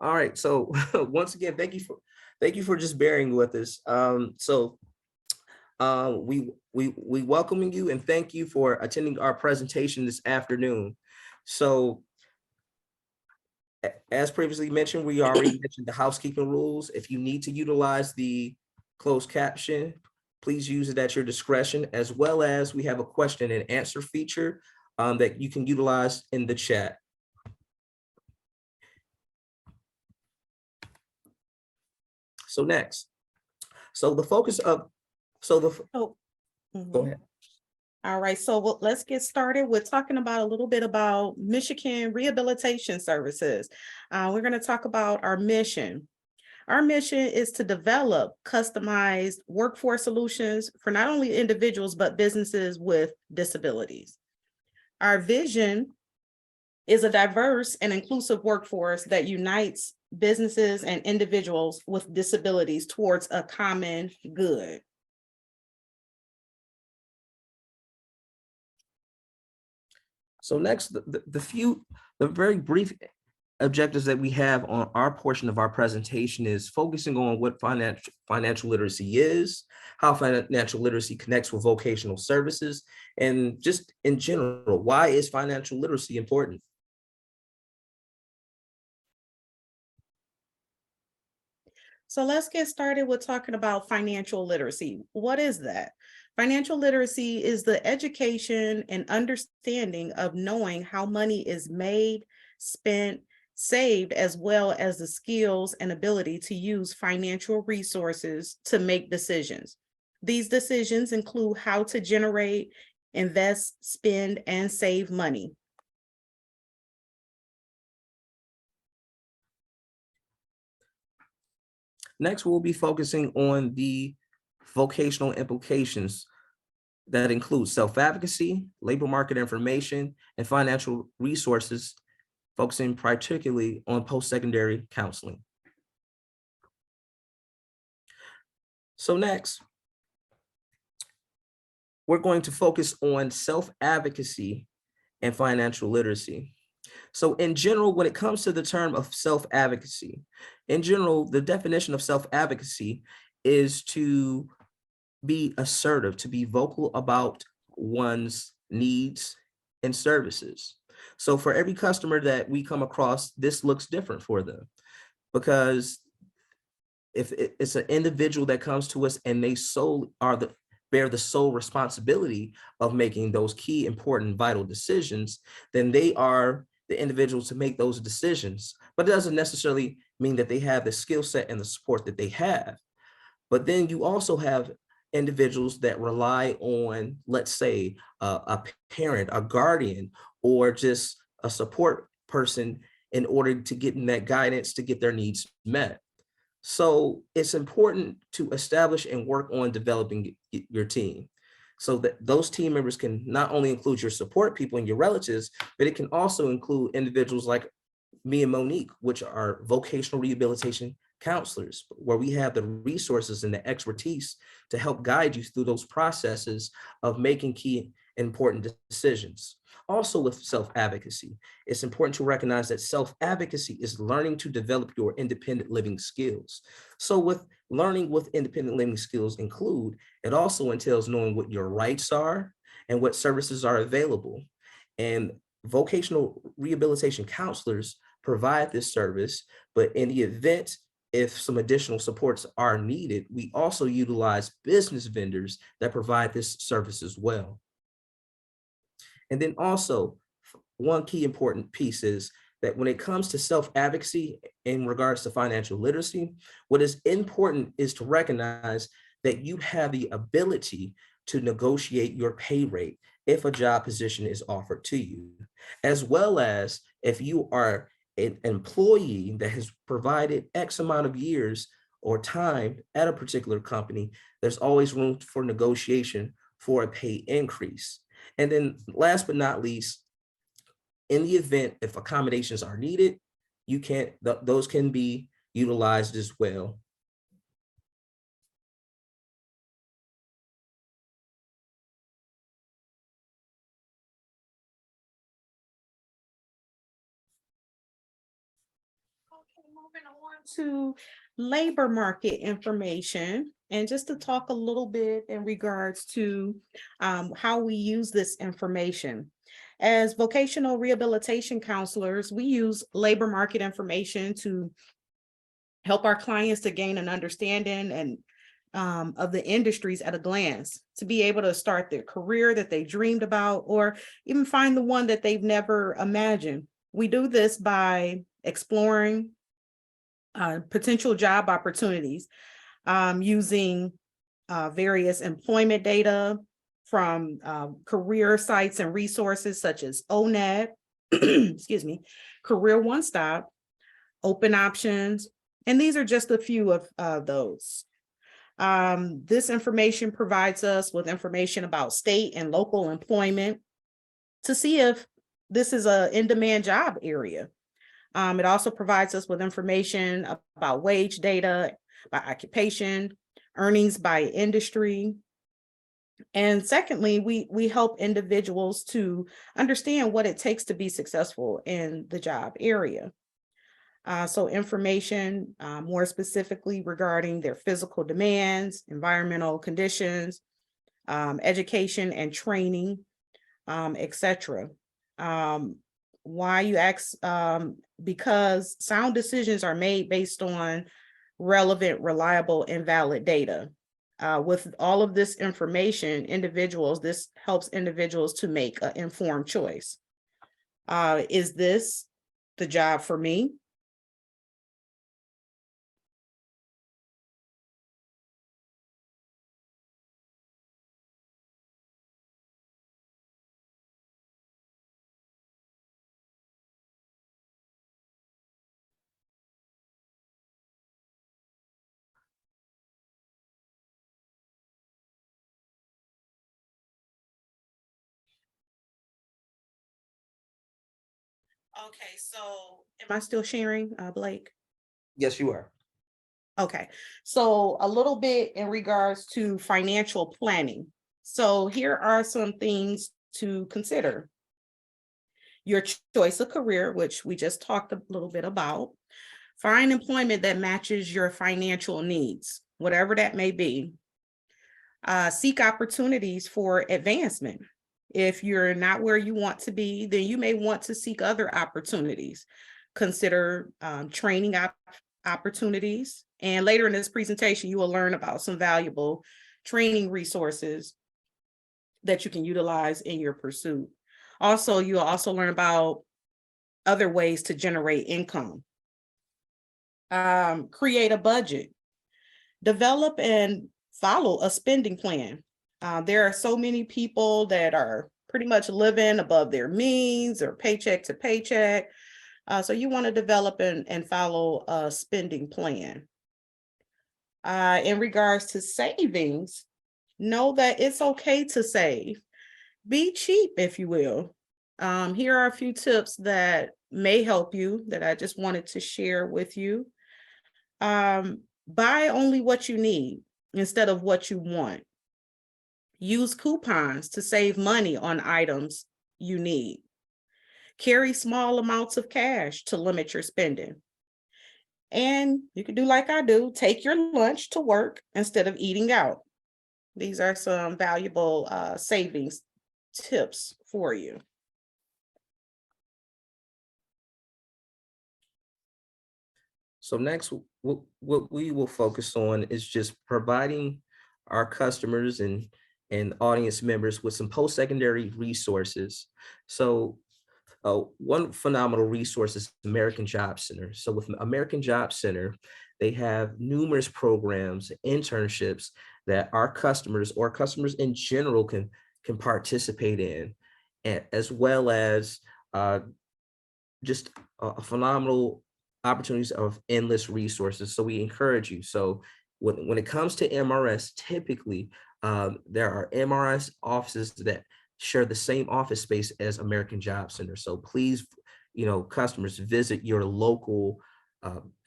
All right. So once again, thank you for just bearing with us. We welcoming you and thank you for attending our presentation this afternoon. So as previously mentioned, we already mentioned the housekeeping rules. If you need to utilize the closed caption, please use it at your discretion, as well as we have a question and answer feature that you can utilize in the chat. So next, so the focus of, so the, Oh, go mhm. ahead. All right, so let's get started. We're talking about a little bit about Michigan Rehabilitation Services. We're going to talk about our mission. Our mission is to develop customized workforce solutions for not only individuals, but businesses with disabilities. Our vision is a diverse and inclusive workforce that unites businesses and individuals with disabilities towards a common good. So next, the very brief objectives that we have on our portion of our presentation is focusing on what financial literacy is, how financial literacy connects with vocational services, and just in general, why is financial literacy important? So let's get started with talking about financial literacy. What is that? Financial literacy is the education and understanding of knowing how money is made, spent, saved, as well as the skills and ability to use financial resources to make decisions. These decisions include how to generate, invest, spend, and save money. Next, we'll be focusing on the vocational implications that include self-advocacy, labor market information, and financial resources, focusing particularly on post-secondary counseling. So next, we're going to focus on self-advocacy and financial literacy. So in general, when it comes to the term of self-advocacy, in general, the definition of self-advocacy is to be assertive, to be vocal about one's needs and services. So for every customer that we come across, this looks different for them, because if it's an individual that comes to us and they bear the sole responsibility of making those key, important, vital decisions, then they are the individuals to make those decisions. But it doesn't necessarily mean that they have the skill set and the support that they have. But then you also have individuals that rely on, let's say, a parent, a guardian, or just a support person in order to get in that guidance to get their needs met. So it's important to establish and work on developing your team so that those team members can not only include your support people and your relatives, but it can also include individuals like me and Monique, which are vocational rehabilitation counselors, where we have the resources and the expertise to help guide you through those processes of making key important decisions. Also with self-advocacy, it's important to recognize that self-advocacy is learning to develop your independent living skills. So with learning what independent living skills include, it also entails knowing what your rights are and what services are available. And vocational rehabilitation counselors provide this service, but in the event if some additional supports are needed, we also utilize business vendors that provide this service as well. And then also, one key important piece is that when it comes to self-advocacy in regards to financial literacy, what is important is to recognize that you have the ability to negotiate your pay rate if a job position is offered to you, as well as if you are an employee that has provided X amount of years or time at a particular company, there's always room for negotiation for a pay increase. And then last but not least, in the event if accommodations are needed, those can be utilized as well. Moving on to labor market information, and just to talk a little bit in regards to how we use this information. As vocational rehabilitation counselors, we use labor market information to help our clients to gain an understanding and of the industries at a glance, to be able to start their career that they dreamed about, or even find the one that they've never imagined. We do this by exploring potential job opportunities using various employment data from career sites and resources such as ONET, excuse me, Career One Stop, Open Options, and these are just a few of those. This information provides us with information about state and local employment to see if this is an in-demand job area. It also provides us with information about wage data by occupation, earnings by industry. And secondly, we help individuals to understand what it takes to be successful in the job area. So information more specifically regarding their physical demands, environmental conditions, education and training, etc. Why you ask? Because sound decisions are made based on relevant, reliable, and valid data. With all of this information, this helps individuals to make an informed choice. Is this the job for me? Okay, so am I still sharing, Blake? Yes, you are. Okay, so a little bit in regards to financial planning. So here are some things to consider. Your choice of career, which we just talked a little bit about. Find employment that matches your financial needs, whatever that may be. Seek opportunities for advancement. If you're not where you want to be, then you may want to seek other opportunities. Consider training opportunities. And later in this presentation, you will learn about some valuable training resources that you can utilize in your pursuit. Also, you'll also learn about other ways to generate income. Create a budget. Develop and follow a spending plan. There are so many people that are pretty much living above their means or paycheck to paycheck. So you want to develop and follow a spending plan. In regards to savings, know that it's okay to save. Be cheap, if you will. Here are a few tips that may help you that I just wanted to share with you. Buy only what you need instead of what you want. Use coupons to save money on items you need. Carry small amounts of cash to limit your spending. And you can do like I do, take your lunch to work instead of eating out. These are some valuable savings tips for you. So next, what we will focus on is just providing our customers and audience members with some post-secondary resources. So one phenomenal resource is American Job Center. So with American Job Center, they have numerous programs, internships that our customers or customers in general can participate in, as well as just a phenomenal opportunities of endless resources. So we encourage you. So when it comes to MRS, typically there are MRS offices that share the same office space as American Job Center. So please, customers, visit your local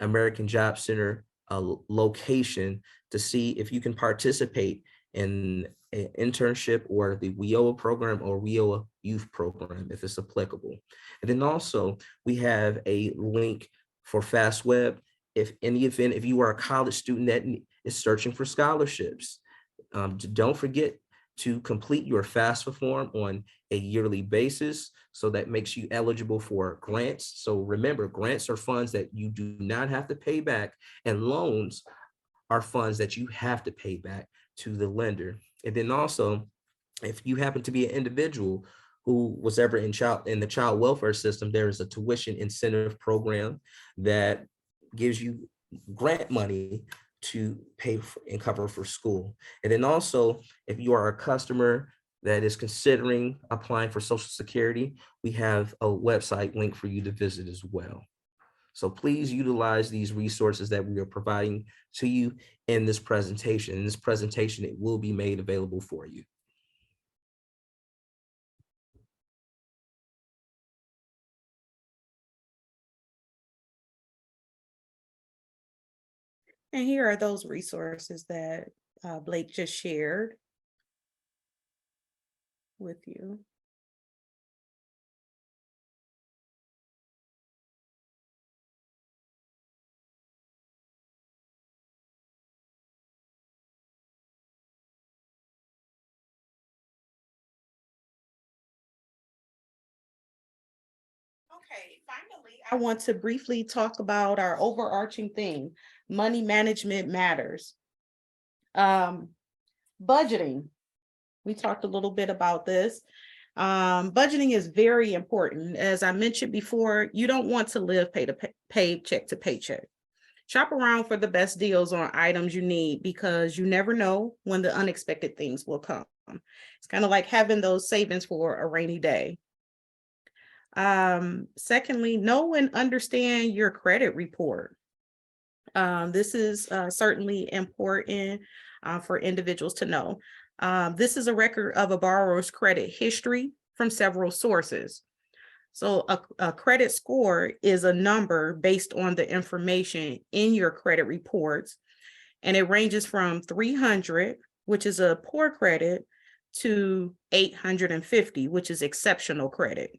American Job Center location to see if you can participate in an internship or the WIOA program or WIOA youth program if it's applicable. And then also we have a link for FastWeb. If you are a college student that is searching for scholarships, don't forget to complete your FAFSA form on a yearly basis. So that makes you eligible for grants. So remember, grants are funds that you do not have to pay back, and loans are funds that you have to pay back to the lender. And then also, if you happen to be an individual who was ever in the child welfare system, there is a tuition incentive program that gives you grant money to pay for and cover for school. And then also, if you are a customer that is considering applying for Social Security, we have a website link for you to visit as well. So please utilize these resources that we are providing to you in this presentation. In this presentation, it will be made available for you. And here are those resources that Blake just shared with you. Okay, finally, I want to briefly talk about our overarching theme, money management matters. Budgeting. We talked a little bit about this. Budgeting is very important. As I mentioned before, you don't want to live paycheck to paycheck. Shop around for the best deals on items you need, because you never know when the unexpected things will come. It's kind of like having those savings for a rainy day. Secondly, know and understand your credit report. This is certainly important for individuals to know. This is a record of a borrower's credit history from several sources. So a credit score is a number based on the information in your credit reports, and it ranges from 300, which is a poor credit, to 850, which is exceptional credit.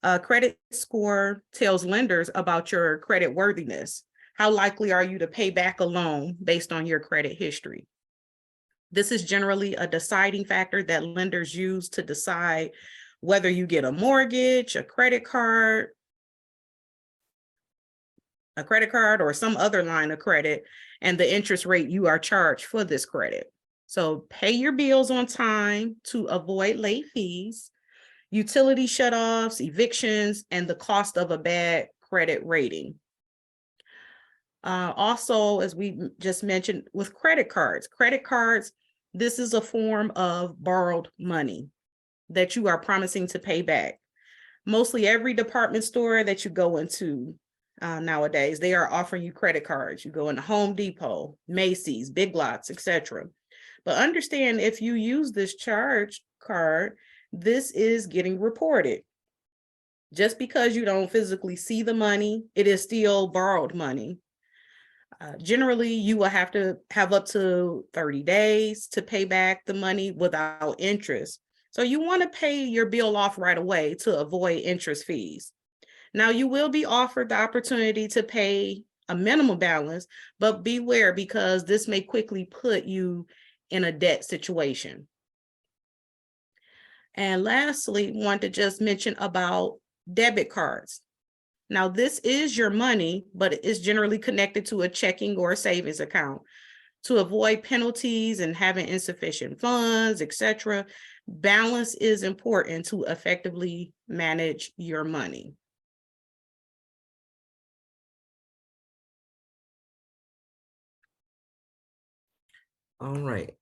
A credit score tells lenders about your credit worthiness. How likely are you to pay back a loan based on your credit history? This is generally a deciding factor that lenders use to decide whether you get a mortgage, a credit card, or some other line of credit, and the interest rate you are charged for this credit. So pay your bills on time to avoid late fees, utility shutoffs, evictions, and the cost of a bad credit rating. Also, as we just mentioned, with credit cards, this is a form of borrowed money that you are promising to pay back. Mostly every department store that you go into nowadays, they are offering you credit cards. You go into Home Depot, Macy's, Big Lots, etc. But understand, if you use this charge card, this is getting reported. Just because you don't physically see the money, it is still borrowed money. Generally, you will have to have up to 30 days to pay back the money without interest. So you want to pay your bill off right away to avoid interest fees. Now, you will be offered the opportunity to pay a minimum balance, but beware, because this may quickly put you in a debt situation. And lastly, want to just mention about debit cards. Now, this is your money, but it is generally connected to a checking or a savings account. To avoid penalties and having insufficient funds, etc., balance is important to effectively manage your money. All right.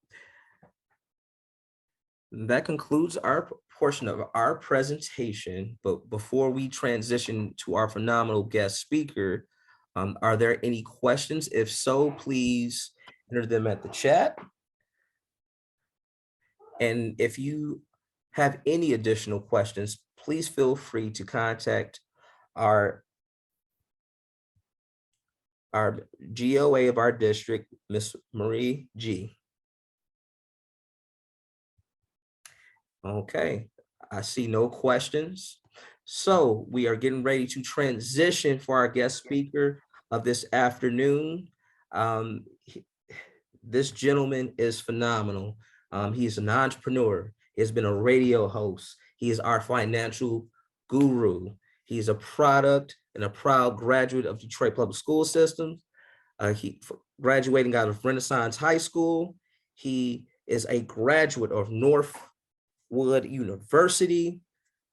That concludes our portion of our presentation, but before we transition to our phenomenal guest speaker, are there any questions? If so, please enter them at the chat. And if you have any additional questions, please feel free to contact our GOA of our district, Ms. Marie G. Okay, I see no questions. So we are getting ready to transition for our guest speaker of this afternoon. This gentleman is phenomenal. He's an entrepreneur. He's been a radio host. He is our financial guru. He's a product and a proud graduate of Detroit Public School System. He graduating out of Renaissance High School. He is a graduate of Northwood University.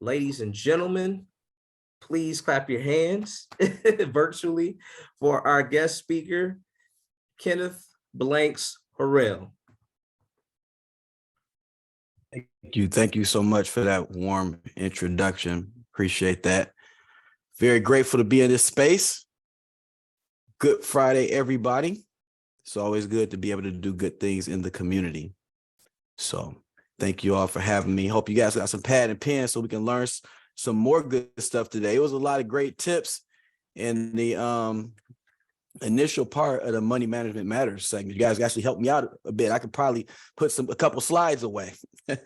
Ladies and gentlemen, please clap your hands virtually for our guest speaker, Kenneth Blanks Harrell. Thank you so much for that warm introduction. Appreciate that. Very grateful to be in this space. Good Friday, everybody. It's always good to be able to do good things in the community. So thank you all for having me. Hope you guys got some pad and pen so we can learn some more good stuff today. It was a lot of great tips in the initial part of the Money Management Matters segment. You guys actually helped me out a bit. I could probably put a couple slides away. If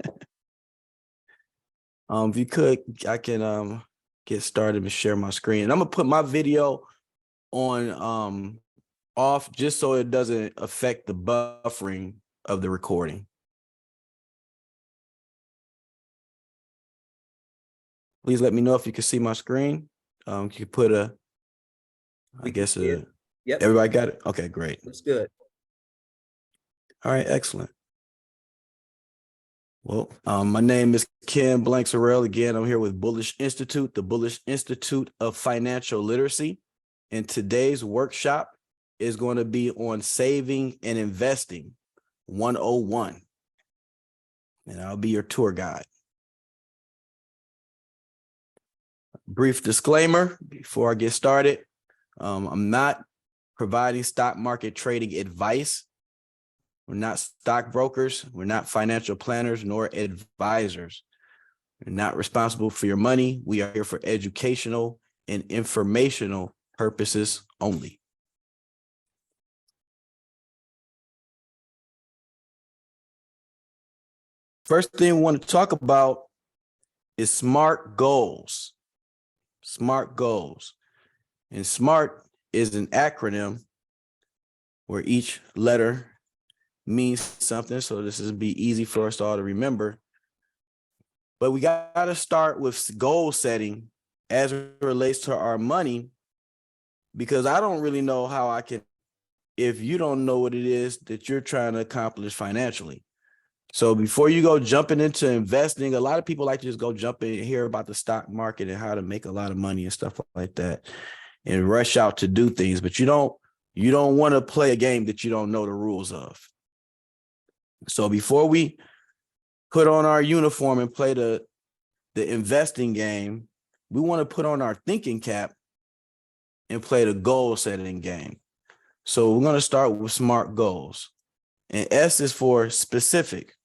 you could, I can get started and share my screen. And I'm gonna put my video on off just so it doesn't affect the buffering of the recording. Please let me know if you can see my screen. You can put Yep. Everybody got it? Okay, great. That's good. All right, excellent. Well, my name is Ken Blanks Harrell. Again, I'm here with Bullish Institute, the Bullish Institute of Financial Literacy. And today's workshop is going to be on saving and investing 101. And I'll be your tour guide. Brief disclaimer before I get started. I'm not providing stock market trading advice. We're not stockbrokers. We're not financial planners nor advisors. We're not responsible for your money. We are here for educational and informational purposes only. First thing we want to talk about is SMART goals. SMART goals. And SMART is an acronym where each letter means something. So this is be easy for us all to remember. But we got to start with goal setting as it relates to our money, because I don't really know how I can, if you don't know what it is that you're trying to accomplish financially. So before you go jumping into investing, a lot of people like to just go jump in and hear about the stock market and how to make a lot of money and stuff like that and rush out to do things. But you don't want to play a game that you don't know the rules of. So before we put on our uniform and play the investing game, we want to put on our thinking cap and play the goal setting game. So we're going to start with SMART goals. And S is for specific.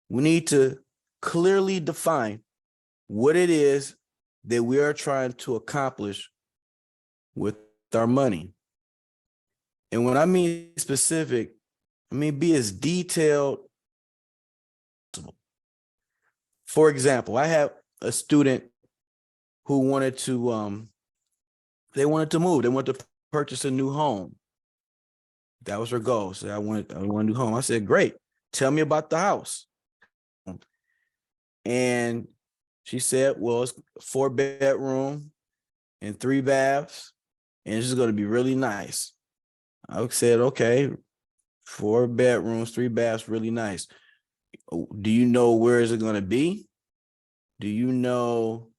We need to clearly define what it is that we are trying to accomplish with our money. And when I mean specific, I mean be as detailed as possible. For example, I have a student who wanted to move. They wanted to purchase a new home. That was her goal. So I want a new home. I said, great. Tell me about the house. And she said, well, it's 4-bedroom and 3 baths, and it's just going to be really nice. I said, okay, 4 bedrooms, 3 baths, really nice. Do you know where is it going to be? Do you know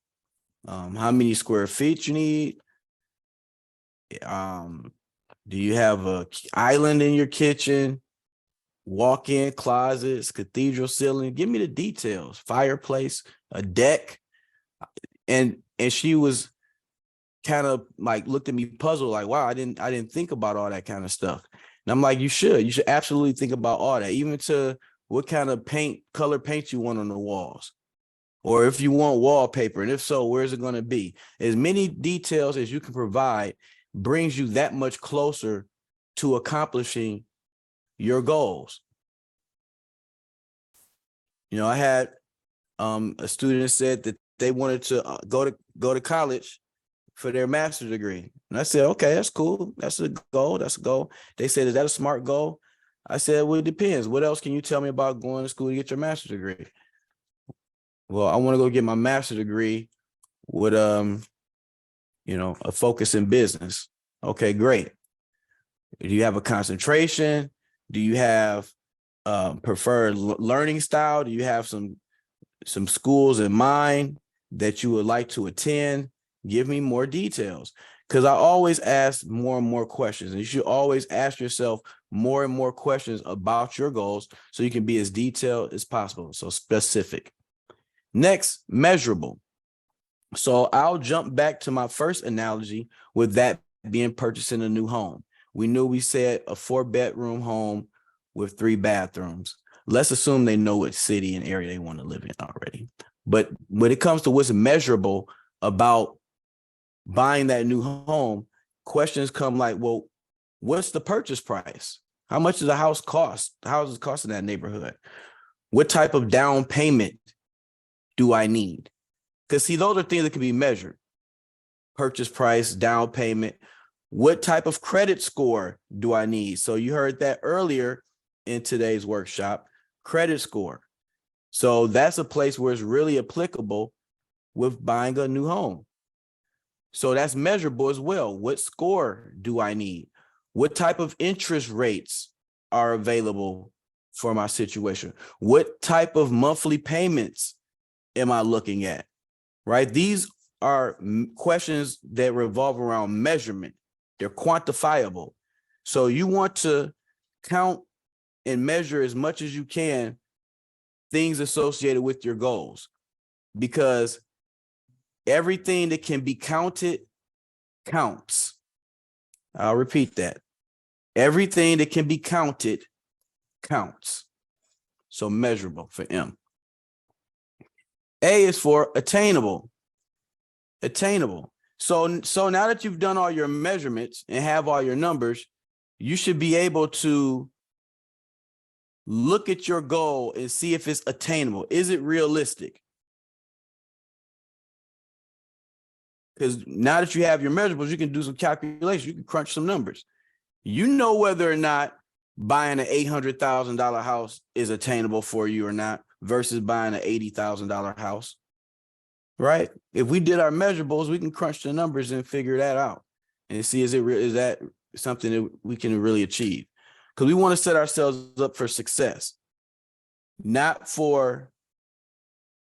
how many square feet you need? Do you have an island in your kitchen? Walk-in closets, cathedral ceiling? Give me the details. Fireplace, a deck. And she was kind of like looked at me puzzled, like, wow, I didn't think about all that kind of stuff. And I'm like, you should absolutely think about all that, even to what kind of color paint you want on the walls, or if you want wallpaper, and if so, where's it going to be? As many details as you can provide brings you that much closer to accomplishing your goals. You know, I had a student said that they wanted to go to college for their master's degree. And I said, okay, that's cool. That's a goal. That's a goal. They said, is that a smart goal? I said, well, it depends. What else can you tell me about going to school to get your master's degree? Well, I want to go get my master's degree with a focus in business. Okay, great. Do you have a concentration? Do you have preferred learning style? Do you have some schools in mind that you would like to attend? Give me more details, because I always ask more and more questions, and you should always ask yourself more and more questions about your goals so you can be as detailed as possible. So specific. Next, measurable. So I'll jump back to my first analogy with that being purchasing a new home. We said a 4-bedroom home with 3 bathrooms. Let's assume they know what city and area they want to live in already. But when it comes to what's measurable about buying that new home, questions come like, well, what's the purchase price? How much does the house cost? How does it cost in that neighborhood? What type of down payment do I need? Because see, those are things that can be measured. Purchase price, down payment. What type of credit score do I need? So you heard that earlier in today's workshop, credit score. So that's a place where it's really applicable with buying a new home. So that's measurable as well. What score do I need? What type of interest rates are available for my situation? What type of monthly payments am I looking at? Right? These are questions that revolve around measurement. They're quantifiable. So you want to count and measure as much as you can things associated with your goals, because everything that can be counted counts. I'll repeat that. Everything that can be counted counts. So measurable for M. A is for attainable. Attainable. So now that you've done all your measurements and have all your numbers, you should be able to look at your goal and see if it's attainable. Is it realistic? Because now that you have your measurables, you can do some calculations. You can crunch some numbers. You know whether or not buying an $800,000 house is attainable for you or not versus buying an $80,000 house, right? If we did our measurables, we can crunch the numbers and figure that out and see, is that something that we can really achieve? Because we want to set ourselves up for success, not for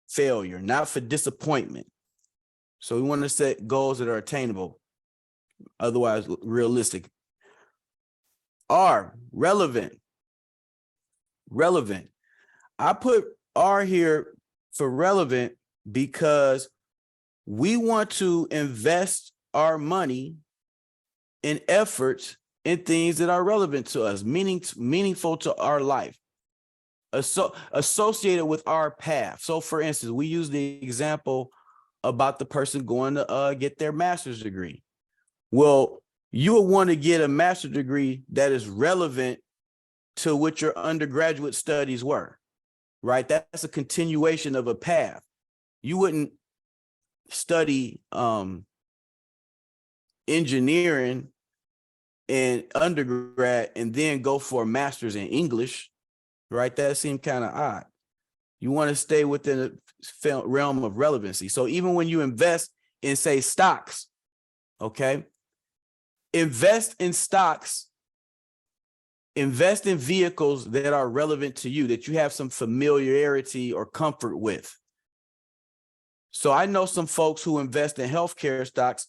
failure, not for disappointment. So we want to set goals that are attainable, otherwise realistic. R, relevant. Relevant. I put R here for relevant because we want to invest our money and efforts in things that are relevant to us, meaningful to our life, associated with our path. So for instance, we use the example about the person going to get their master's degree. Well, you will want to get a master's degree that is relevant to what your undergraduate studies were, right? That's a continuation of a path. You wouldn't study engineering in undergrad and then go for a master's in English, right? That seemed kind of odd. You want to stay within the realm of relevancy. So even when you invest in, say, stocks, okay, invest in stocks, invest in vehicles that are relevant to you, that you have some familiarity or comfort with. So I know some folks who invest in healthcare stocks,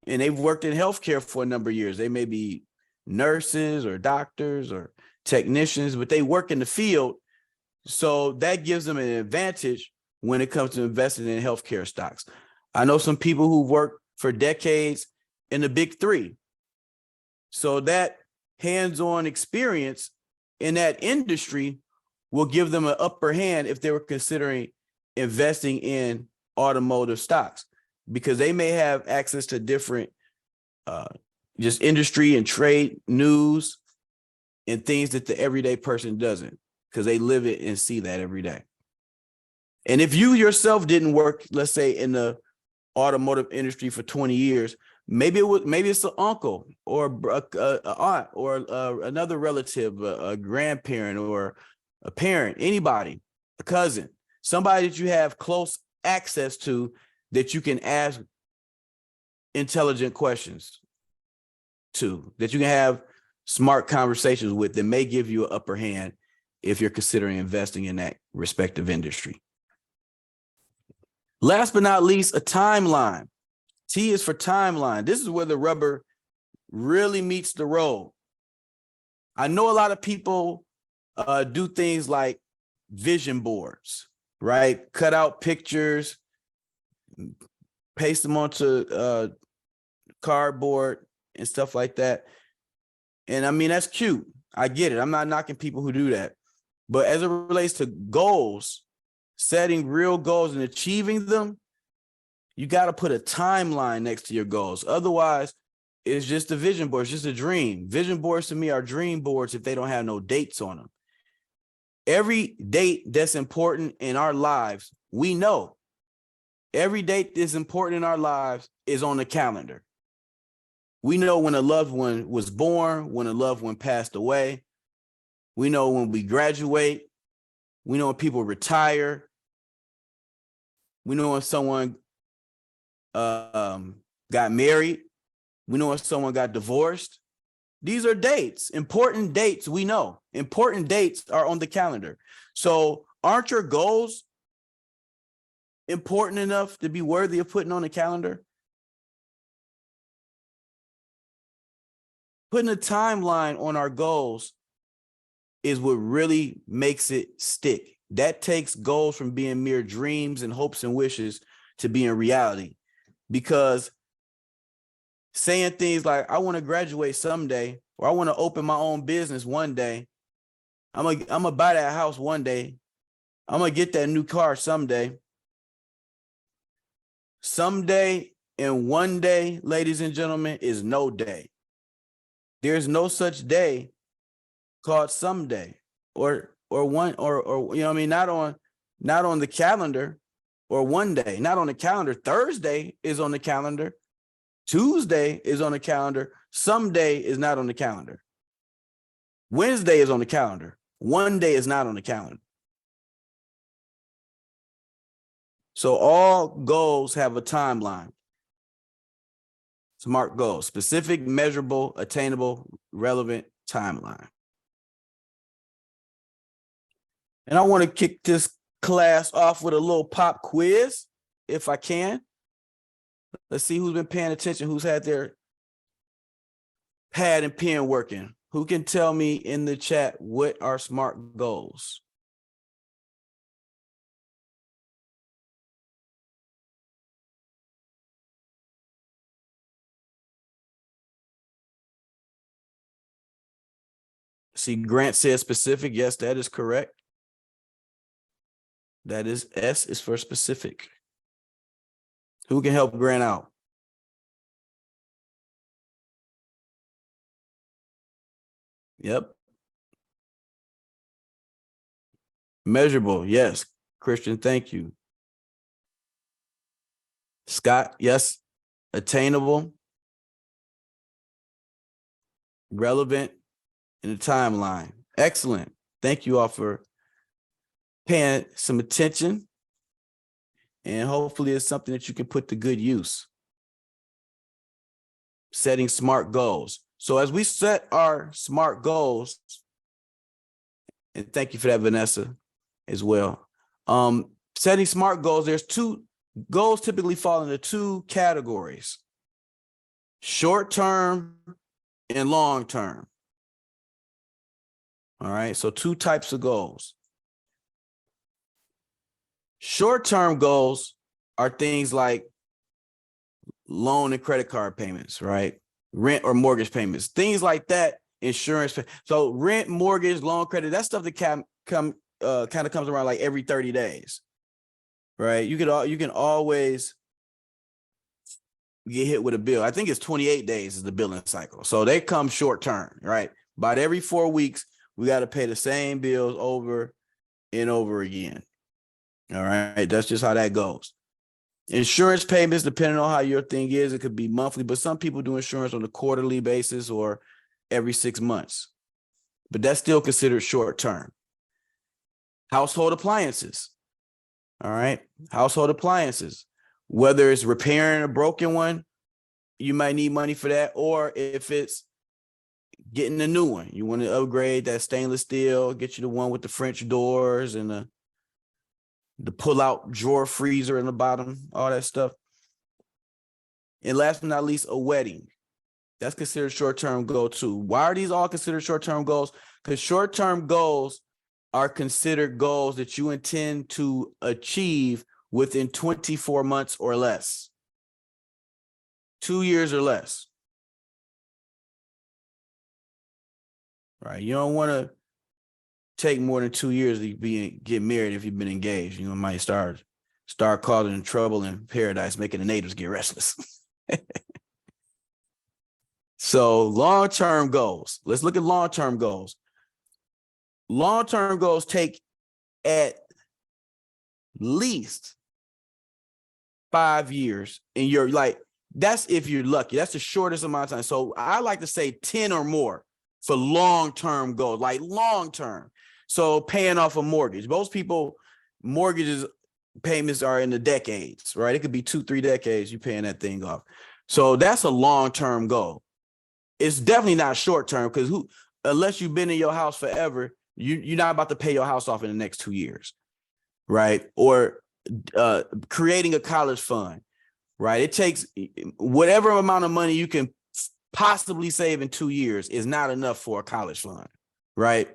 and they've worked in healthcare for a number of years. They may be nurses or doctors or technicians, but they work in the field. So that gives them an advantage when it comes to investing in healthcare stocks. I know some people who worked for decades in the big three. So that hands-on experience in that industry will give them an upper hand if they were considering investing in automotive stocks, because they may have access to different just industry and trade news and things that the everyday person doesn't, because they live it and see that every day. And if you yourself didn't work, let's say in the automotive industry for 20 years, maybe it's an uncle or a aunt or another relative, a grandparent or a parent, anybody, a cousin, somebody that you have close access to that you can ask intelligent questions to, that you can have smart conversations with, that may give you an upper hand if you're considering investing in that respective industry. Last but not least, a timeline. T is for timeline. This is where the rubber really meets the road. I know a lot of people do things like vision boards, right? Cut out pictures, paste them onto cardboard and stuff like that. And I mean, that's cute. I get it. I'm not knocking people who do that. But as it relates to goals, setting real goals and achieving them, you got to put a timeline next to your goals. Otherwise, it's just a vision board. It's just a dream. Vision boards to me are dream boards if they don't have no dates on them. Every date that's important in our lives, we know. Every date that's important in our lives is on the calendar. We know when a loved one was born, when a loved one passed away. We know when we graduate. We know when people retire. We know when someone got married. We know when someone got divorced. These are dates, important dates. We know important dates are on the calendar. So aren't your goals important enough to be worthy of putting on the calendar? Putting a timeline on our goals is what really makes it stick. That takes goals from being mere dreams and hopes and wishes to being reality. Because saying things like, I want to graduate someday, or I want to open my own business one day, I'm gonna buy that house one day, I'm gonna get that new car someday. Someday and one day, ladies and gentlemen, is no day. There's no such day called someday or one or you know what I mean, not on the calendar, or one day, not on the calendar. Thursday is on the calendar. Tuesday is on the calendar. Someday is not on the calendar. Wednesday is on the calendar. One day is not on the calendar. So all goals have a timeline. SMART goals: specific, measurable, attainable, relevant timeline. And I want to kick this class off with a little pop quiz, if I can. Let's see who's been paying attention, who's had their pad and pen working. Who can tell me in the chat what are SMART goals? See, Grant says specific. Yes, that is correct. That is S is for specific. Who can help Grant out? Yep. Measurable. Yes. Christian, thank you. Scott, yes. Attainable. Relevant. In the timeline. Excellent. Thank you all for paying some attention. And hopefully it's something that you can put to good use. Setting SMART goals. So as we set our SMART goals, and thank you for that, Vanessa, as well. Setting SMART goals, there's two goals typically fall into two categories: short-term and long-term. All right, so two types of goals. Short-term goals are things like loan and credit card payments, right? Rent or mortgage payments, things like that, insurance. So rent, mortgage, loan, credit, that stuff that kind of comes around like every 30 days, right? You can always get hit with a bill. I think it's 28 days is the billing cycle. So they come short-term, right? About every 4 weeks, we got to pay the same bills over and over again. All right. That's just how that goes. Insurance payments, depending on how your thing is, it could be monthly, but some people do insurance on a quarterly basis or every 6 months. But that's still considered short term. Household appliances. All right. Household appliances. Whether it's repairing a broken one, you might need money for that. Or if it's getting a new one, you want to upgrade that stainless steel, get you the one with the French doors and the pull-out drawer freezer in the bottom, all that stuff. And last but not least, a wedding. That's considered short-term goal too. Why are these all considered short-term goals? Because short-term goals are considered goals that you intend to achieve within 24 months or less. 2 years or less. Right? You don't want to take more than 2 years to get married if you've been engaged. You might start causing trouble in paradise, making the natives get restless. So long-term goals. Let's look at long-term goals. Long-term goals take at least 5 years, and you're like, that's if you're lucky. That's the shortest amount of time. So I like to say 10 or more for long-term goals, like long-term. So paying off a mortgage. Most people, mortgages payments are in the decades, right? It could be 2-3 decades you paying that thing off. So that's a long-term goal. It's definitely not short-term because unless you've been in your house forever, you're not about to pay your house off in the next 2 years, right? Or creating a college fund, right? It takes whatever amount of money you can possibly save in 2 years is not enough for a college fund, right?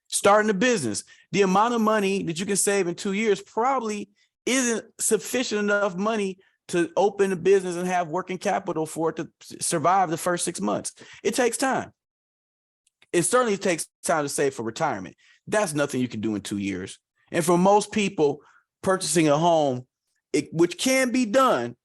Starting a business, the amount of money that you can save in 2 years probably isn't sufficient enough money to open a business and have working capital for it to survive the first 6 months. It takes time. It certainly takes time to save for retirement. That's nothing you can do in 2 years. And for most people, purchasing a home, which can be done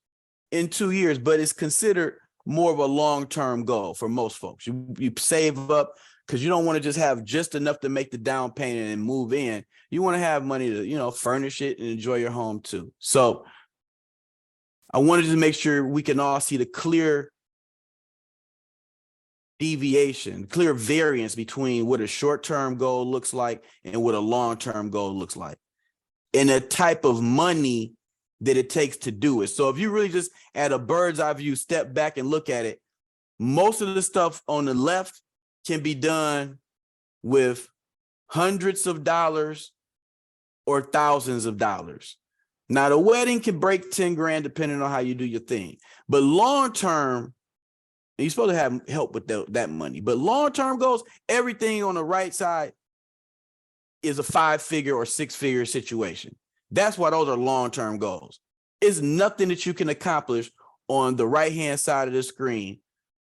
in 2 years, but it's considered more of a long-term goal for most folks. You save up because you don't want to just have just enough to make the down payment and move in. You want to have money to, furnish it and enjoy your home too. So I wanted to make sure we can all see the clear deviation, clear variance between what a short-term goal looks like and what a long-term goal looks like, and the type of money that it takes to do it. So if you really just at a bird's eye view, step back and look at it, most of the stuff on the left can be done with hundreds of dollars or thousands of dollars. Now, the wedding can break 10 grand depending on how you do your thing. But long-term, you're supposed to have help with that money. But long-term goals, everything on the right side is a 5-figure or 6-figure situation. That's why those are long-term goals. It's nothing that you can accomplish on the right-hand side of the screen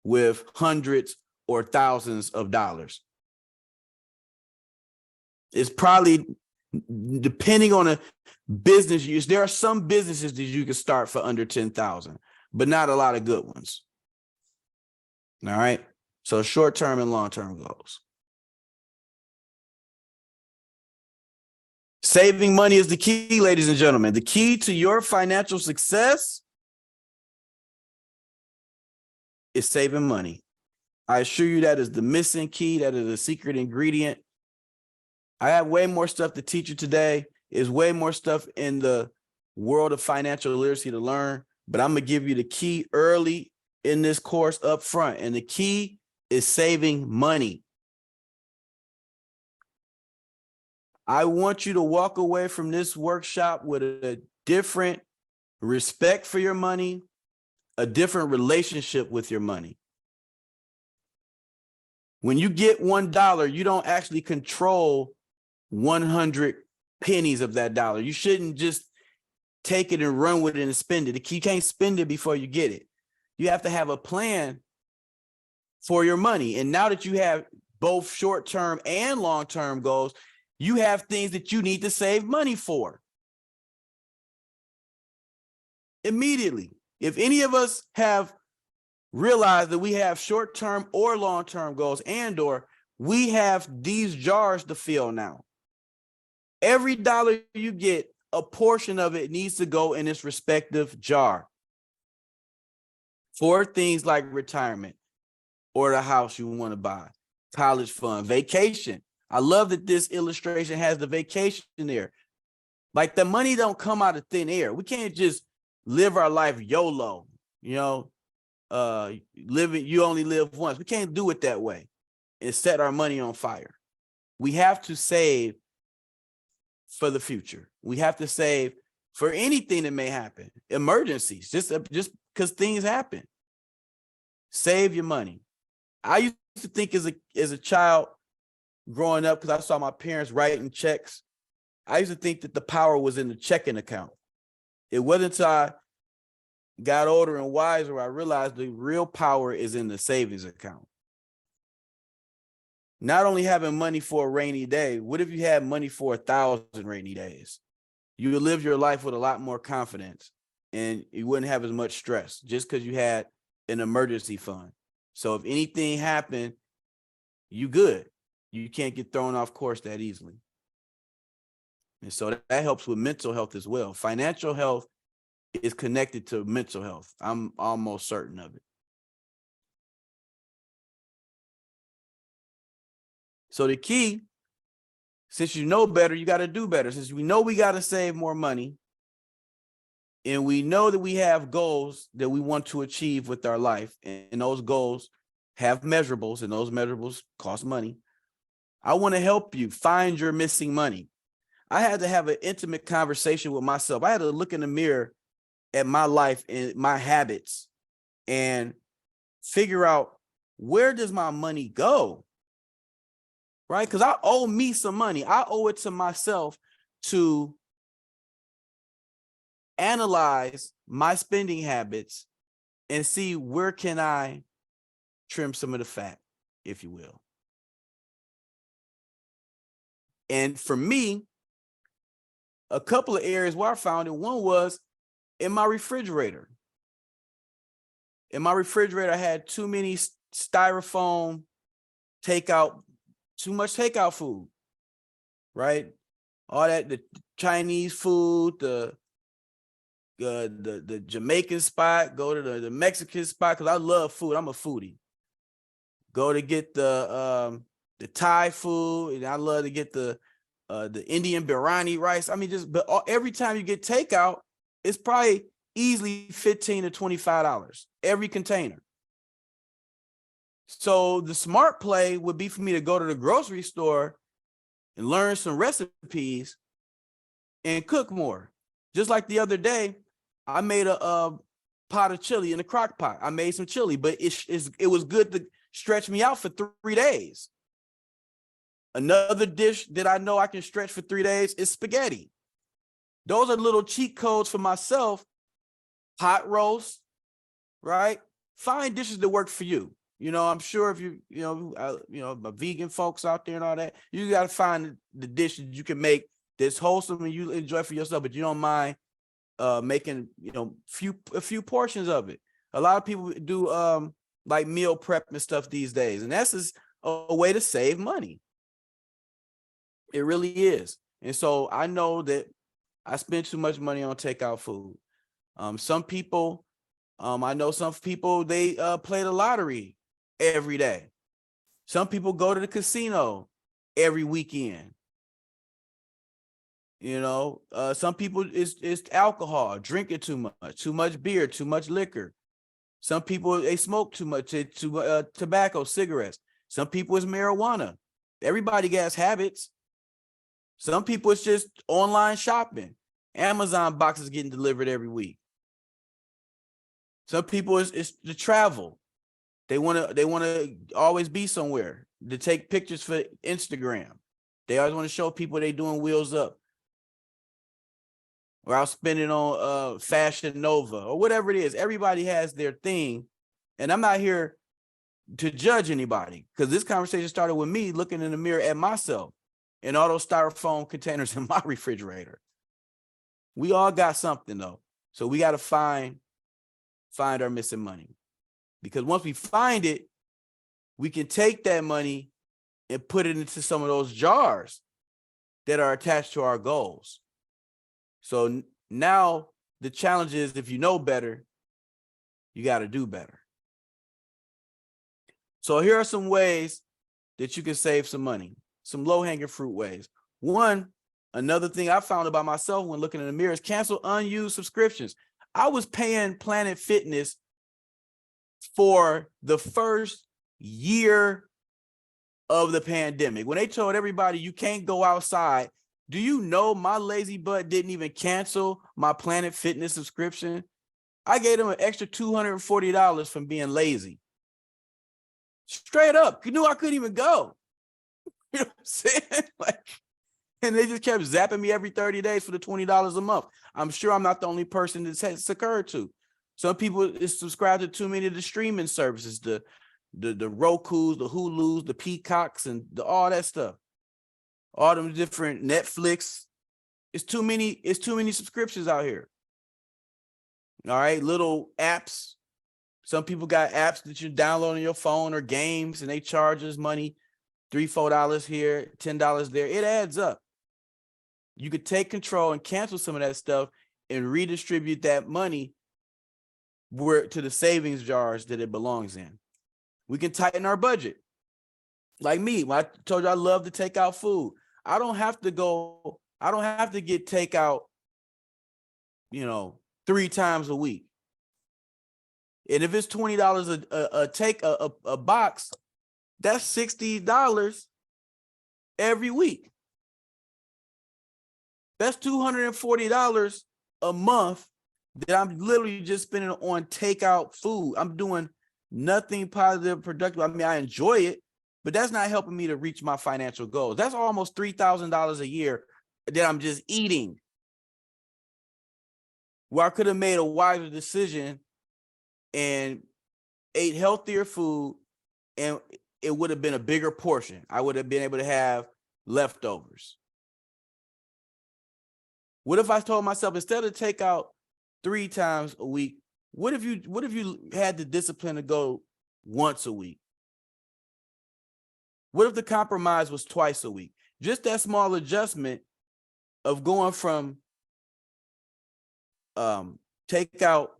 with hundreds or thousands of dollars. It's probably, depending on a business use, there are some businesses that you can start for under 10,000, but not a lot of good ones. All right. So short-term and long-term goals. Saving money is the key, ladies and gentlemen. The key to your financial success is saving money. I assure you that is the missing key. That is the secret ingredient. I have way more stuff to teach you today. There's way more stuff in the world of financial literacy to learn, but I'm going to give you the key early in this course up front. And the key is saving money. I want you to walk away from this workshop with a different respect for your money, a different relationship with your money. When you get $1, you don't actually control 100 pennies of that dollar. You shouldn't just take it and run with it and spend it. You can't spend it before you get it. You have to have a plan for your money. And now that you have both short-term and long-term goals, you have things that you need to save money for. Immediately, if any of us have realized that we have short-term or long-term goals, or we have these jars to fill now. Every dollar you get a portion of it needs to go in its respective jar for things like retirement or the house you want to buy, college fund, vacation. I love that this illustration has the vacation there. Like the money don't come out of thin air. We can't just live our life YOLO, you know, you only live once. We can't do it that way and set our money on fire. We have to save for the future. We have to save for anything that may happen, emergencies, just because things happen. Save your money. I used to think as a child growing up, because I saw my parents writing checks, I used to think that the power was in the checking account. It wasn't until I got older and wiser I realized the real power is in the savings account. Not only having money for a rainy day, what if you had money for 1,000 rainy days? You would live your life with a lot more confidence and you wouldn't have as much stress just because you had an emergency fund. So if anything happened, you good. You can't get thrown off course that easily. And so that helps with mental health as well. Financial health is connected to mental health. I'm almost certain of it. So the key, since you know better, you got to do better. Since we know we got to save more money, and we know that we have goals that we want to achieve with our life, and those goals have measurables, and those measurables cost money, I want to help you find your missing money. I had to have an intimate conversation with myself. I had to look in the mirror at my life and my habits and figure out, where does my money go? Right? Because I owe me some money. I owe it to myself to analyze my spending habits and see where can I trim some of the fat, if you will. And for me, a couple of areas where I found it, one was in my refrigerator. In my refrigerator, I had too many styrofoam takeout, too much takeout food, right? All that, the Chinese food, the Jamaican spot, go to the Mexican spot, because I love food. I'm a foodie. Go to get the Thai food, and I love to get the Indian biryani rice. I mean, every time you get takeout, it's probably easily $15 to $25 every container. So the smart play would be for me to go to the grocery store and learn some recipes and cook more. Just like the other day, I made a pot of chili in a crock pot. I made some chili, but it was good to stretch me out for 3 days. Another dish that I know I can stretch for 3 days is spaghetti. Those are little cheat codes for myself. Pot roast, right? Find dishes that work for you. You know, I'm sure if my vegan folks out there and all that, you got to find the dishes you can make that's wholesome and you enjoy for yourself, but you don't mind making, a few portions of it. A lot of people do like meal prep and stuff these days, and that's just a way to save money. It really is. And so I know that I spend too much money on takeout food. Some people, I know some people, they play the lottery every day. Some people go to the casino every weekend. Some people it's alcohol, drinking too much beer, too much liquor. Some people, they smoke too much, tobacco, cigarettes. Some people it's marijuana. Everybody has habits. Some people it's just online shopping. Amazon boxes getting delivered every week. Some people it's the travel. They want to always be somewhere to take pictures for Instagram. They always want to show people they doing wheels up. Or I'll spend it on Fashion Nova or whatever it is. Everybody has their thing. And I'm not here to judge anybody, because this conversation started with me looking in the mirror at myself and all those styrofoam containers in my refrigerator. We all got something though. So we got to find our missing money, because once we find it, we can take that money and put it into some of those jars that are attached to our goals. So now the challenge is, if you know better, you got to do better. So here are some ways that you can save some money, some low-hanging fruit ways. One, another thing I found about myself when looking in the mirror is cancel unused subscriptions. I was paying Planet Fitness for the first year of the pandemic. When they told everybody you can't go outside, do you know my lazy butt didn't even cancel my Planet Fitness subscription? I gave them an extra $240 from being lazy. Straight up. You knew I couldn't even go. You know what I'm saying? Like, and they just kept zapping me every 30 days for the $20 a month. I'm sure I'm not the only person that's occurred to. Some people is subscribed to too many of the streaming services, the Rokus, the Hulus, the Peacocks, and all that stuff. All them different Netflix. It's too many subscriptions out here. All right, little apps. Some people got apps that you download on your phone or games, and they charge us money, $3, $4 here, $10 there. It adds up. You could take control and cancel some of that stuff and redistribute that money to the savings jars that it belongs in. We can tighten our budget. Like me, when I told you I love to take out food. I don't have to get takeout, 3 times a week. And if it's $20 a box, that's $60 every week. That's $240 a month that I'm literally just spending on takeout food. I'm doing nothing positive, productive. I mean, I enjoy it, but that's not helping me to reach my financial goals. That's almost $3,000 a year that I'm just eating. Where I could have made a wiser decision and ate healthier food, and it would have been a bigger portion. I would have been able to have leftovers. What if I told myself, instead of take out 3 times a week, what if you had the discipline to go once a week? What if the compromise was twice a week? Just that small adjustment of going from take out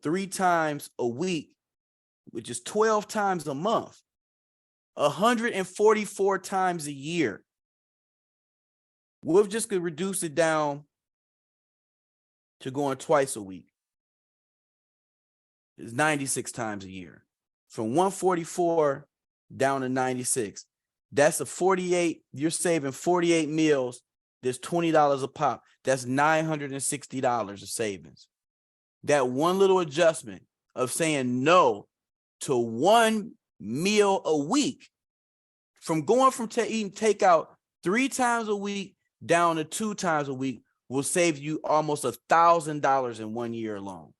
3 times a week, which is 12 times a month, 144 times a year. We've just could reduce it down to going twice a week. It's 96 times a year. From 144 down to 96. That's you're saving 48 meals. There's $20 a pop. That's $960 of savings. That one little adjustment of saying no to 1 meal a week, from going from eating takeout 3 times a week down to 2 times a week, will save you almost $1,000 in 1 year alone.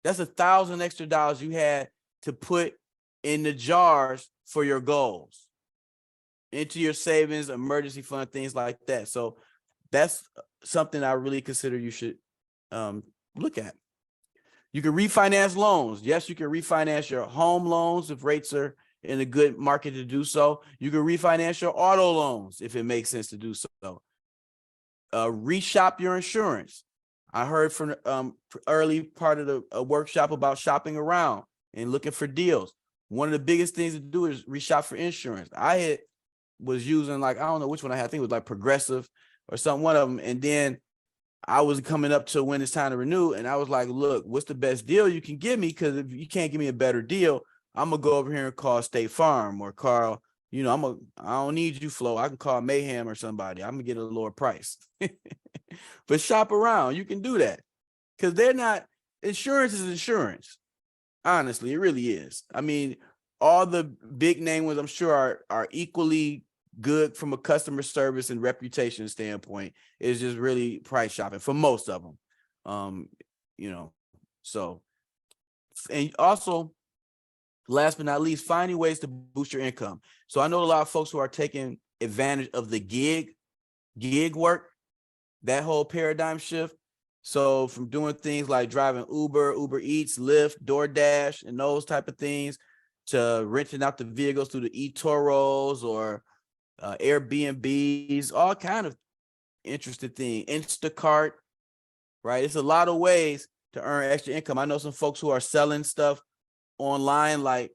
That's $1,000 extra dollars you had to put in the jars for your goals, into your savings, emergency fund, things like that. So that's something I really consider you should look at. You can refinance loans. Yes, you can refinance your home loans if rates are in a good market to do so. You can refinance your auto loans if it makes sense to do so. Reshop your insurance. I heard from early part of the workshop about shopping around and looking for deals. One of the biggest things to do is reshop for insurance. I was using, I don't know which one I had. I think it was like Progressive or something, one of them. And then I was coming up to when it's time to renew. And I was like, look, what's the best deal you can give me? Because if you can't give me a better deal, I'm going to go over here and call State Farm or Carl. I don't need you, Flo. I can call Mayhem or somebody. I'm going to get a lower price. But shop around. You can do that. Because insurance is insurance. Honestly, it really is. I mean, all the big name ones, I'm sure, are equally good from a customer service and reputation standpoint. It's just really price shopping for most of them. So, and also, last but not least, finding ways to boost your income. So I know a lot of folks who are taking advantage of the gig work, that whole paradigm shift. So from doing things like driving Uber Eats, Lyft, DoorDash, and those type of things, to renting out the vehicles through the eToros or Airbnbs, all kind of interesting things. Instacart, right? It's a lot of ways to earn extra income. I know some folks who are selling stuff online, like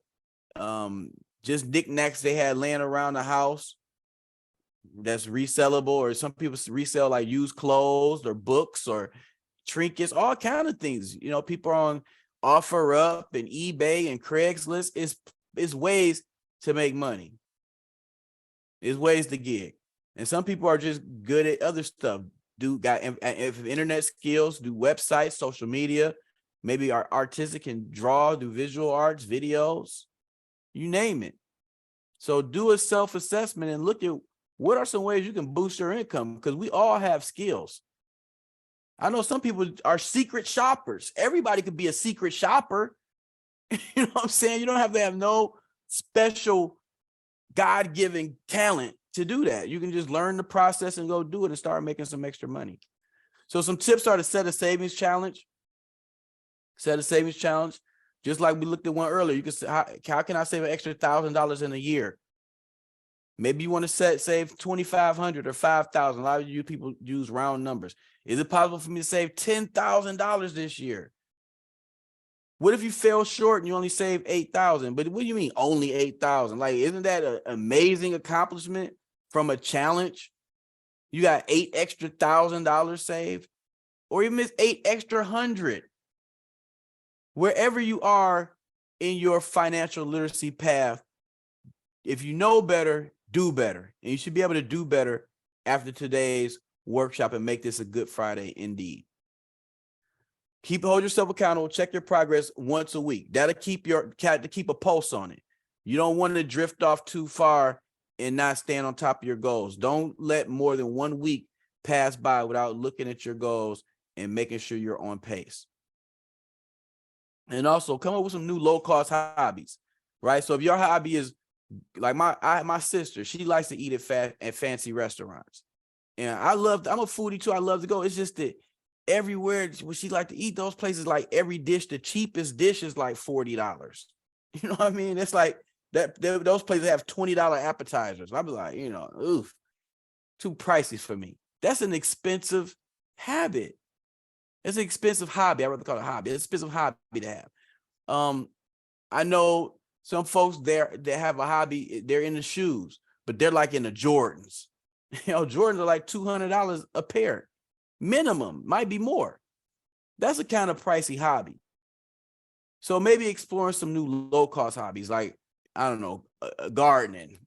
just knickknacks they had laying around the house that's resellable, or some people resell like used clothes or books or trinkets, all kind of things. You know, people are on OfferUp and eBay and Craigslist. It's ways to make money. It's ways to gig. And some people are just good at other stuff. If internet skills, do websites, social media, maybe are artistic, can draw, do visual arts, videos, you name it. So do a self-assessment and look at what are some ways you can boost your income, because we all have skills. I know some people are secret shoppers. Everybody could be a secret shopper. You know what I'm saying? You don't have to have no special God-given talent to do that. You can just learn the process and go do it and start making some extra money. So some tips are to set a savings challenge. Set a savings challenge. Just like we looked at one earlier, you can say, how can I save an extra $1,000 in a year? Maybe you want to save 2,500 or 5,000. A lot of you people use round numbers. Is it possible for me to save $10,000 this year? What if you fell short and you only save 8,000? But what do you mean only 8,000? Like, isn't that an amazing accomplishment from a challenge? You got $8,000 saved, or even it's $8,100. Wherever you are in your financial literacy path, if you know better, do better. And you should be able to do better after today's workshop and make this a good Friday indeed. Hold yourself accountable. Check your progress once a week. That'll keep a pulse on it. You don't want to drift off too far and not stand on top of your goals. Don't let more than 1 week pass by without looking at your goals and making sure you're on pace. And also come up with some new low-cost hobbies, right? So if your hobby is like my sister, she likes to eat at fancy restaurants. And I'm a foodie too. I love to go. It's just that everywhere where she like to eat, those places, like every dish, the cheapest dish is like $40. You know what I mean? It's like those places have $20 appetizers. I'd be like, oof, too pricey for me. That's an expensive habit. It's an expensive hobby. I rather call it a hobby. It's an expensive hobby to have. I know some folks there that have a hobby, they're in the shoes, but they're like in the Jordans. Jordans are like $200 a pair. Minimum, might be more. That's a kind of pricey hobby. So maybe exploring some new low-cost hobbies, like, I don't know, gardening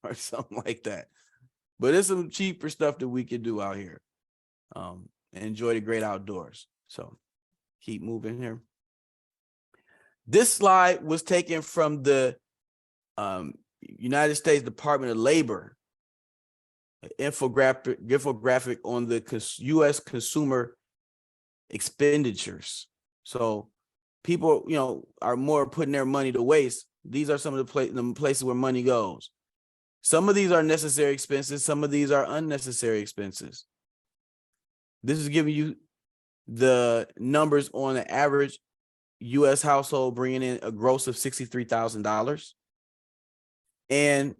or something like that. But there's some cheaper stuff that we can do out here. And enjoy the great outdoors. So keep moving here. This slide was taken from the United States Department of Labor infographic on the U.S. consumer expenditures. So people, are more putting their money to waste. These are some of the places where money goes. Some of these are necessary expenses. Some of these are unnecessary expenses. This is giving you the numbers on the average U.S. household bringing in a gross of $63,000 and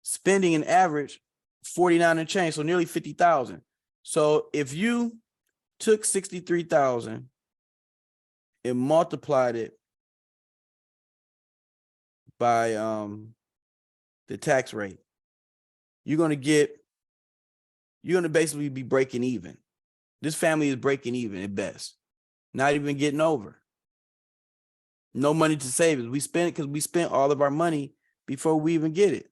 spending an average 49 and change, so nearly 50,000. So if you took 63,000 and multiplied it by the tax rate, you're going to basically be breaking even. This family is breaking even at best, not even getting over. No money to save it. We spent all of our money before we even get it.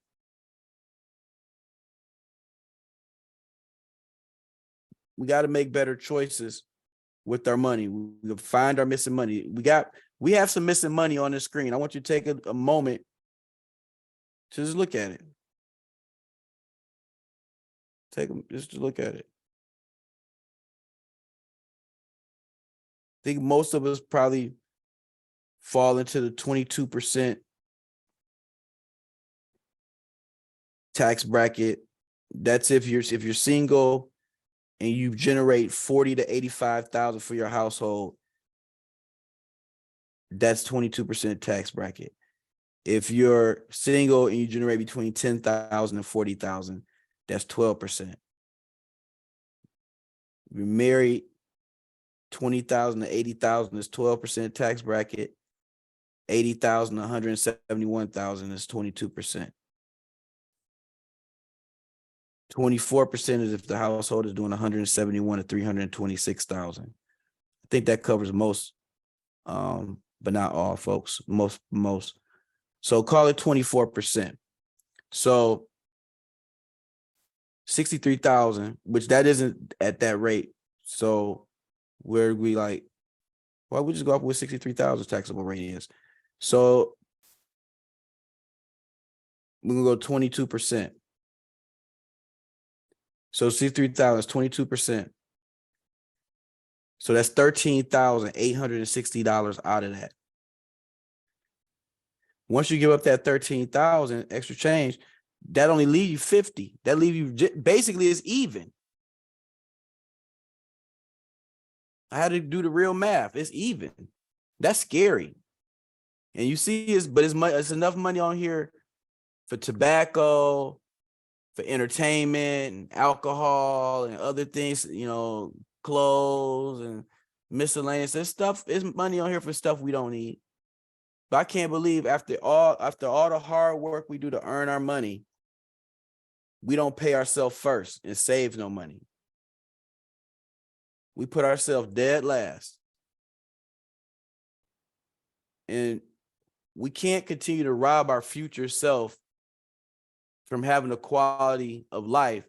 We got to make better choices with our money. We find our missing money. We have some missing money on the screen. I want you to take a moment to just look at it. Just to look at it. I think most of us probably fall into the 22% tax bracket. That's if you're single and you generate 40 to 85,000 for your household. That's 22% tax bracket. If you're single and you generate between 10,000 and 40,000, that's 12%. If you're married 20,000 to 80,000 is 12% tax bracket. 80,000 to 171,000 is 22%. 24% is if the household is doing 171 to 326,000. I think that covers most, but not all, folks. Most. So call it 24%. So 63,000, which that isn't at that rate. So where we like, well, we just go up with 63,000 taxable rate is. So we're gonna go 22%. So 63,000 is 22%. So that's $13,860 out of that. Once you give up that 13,000 extra change, that only leave you 50. That leave you basically is even. I had to do the real math. It's even. That's scary. And you see, it's enough money on here for tobacco, for entertainment and alcohol and other things, clothes and miscellaneous. There's money on here for stuff we don't need. But I can't believe after all the hard work we do to earn our money, we don't pay ourselves first and save no money. We put ourselves dead last. And we can't continue to rob our future self from having a quality of life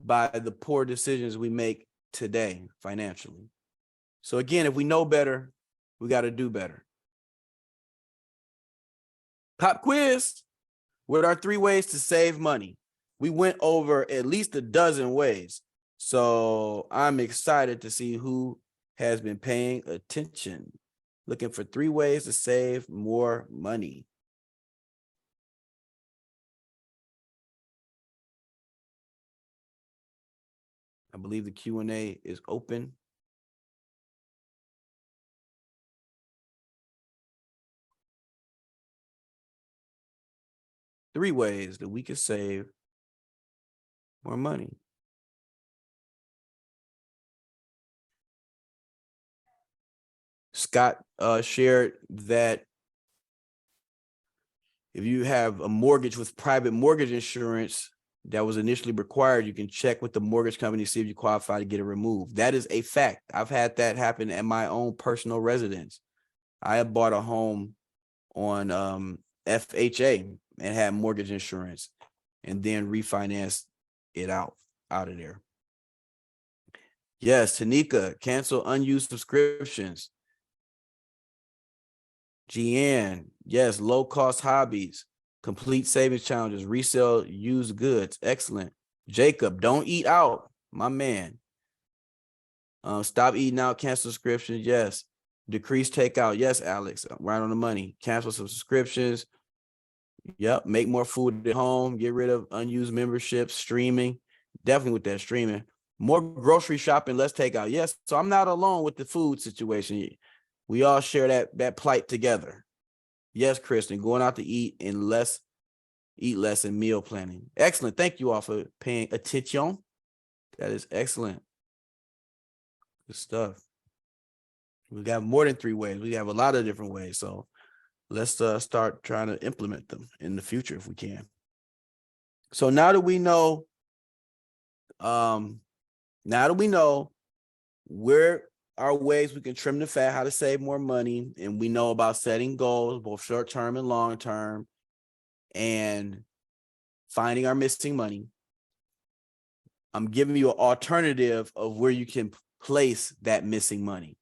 by the poor decisions we make today financially. So again, if we know better, we got to do better. Pop quiz. What are 3 ways to save money? We went over at least a dozen ways. So I'm excited to see who has been paying attention. Looking for 3 ways to save more money. I believe the Q&A is open. Three ways that we can save more money. Scott shared that if you have a mortgage with private mortgage insurance that was initially required, you can check with the mortgage company to see if you qualify to get it removed. That is a fact. I've had that happen at my own personal residence. I had bought a home on FHA and had mortgage insurance and then refinanced it out of there. Yes, Tanika, cancel unused subscriptions. Jeanne, yes, low-cost hobbies, complete savings challenges, resell used goods. Excellent. Jacob, don't eat out, my man. Stop eating out, cancel subscriptions. Yes. Decrease takeout. Yes, Alex, right on the money. Cancel some subscriptions. Yep. Make more food at home. Get rid of unused memberships. Streaming. Definitely with that streaming. More grocery shopping. Less takeout. Yes. So I'm not alone with the food situation. We all share that plight together. Yes, Kristen, going out to eat less and meal planning. Excellent. Thank you all for paying attention. That is excellent. Good stuff. We got more than 3 ways. We have a lot of different ways. So let's start trying to implement them in the future if we can. So now that we know, where are ways we can trim the fat, how to save more money, and we know about setting goals, both short-term and long-term, and finding our missing money, I'm giving you an alternative of where you can place that missing money.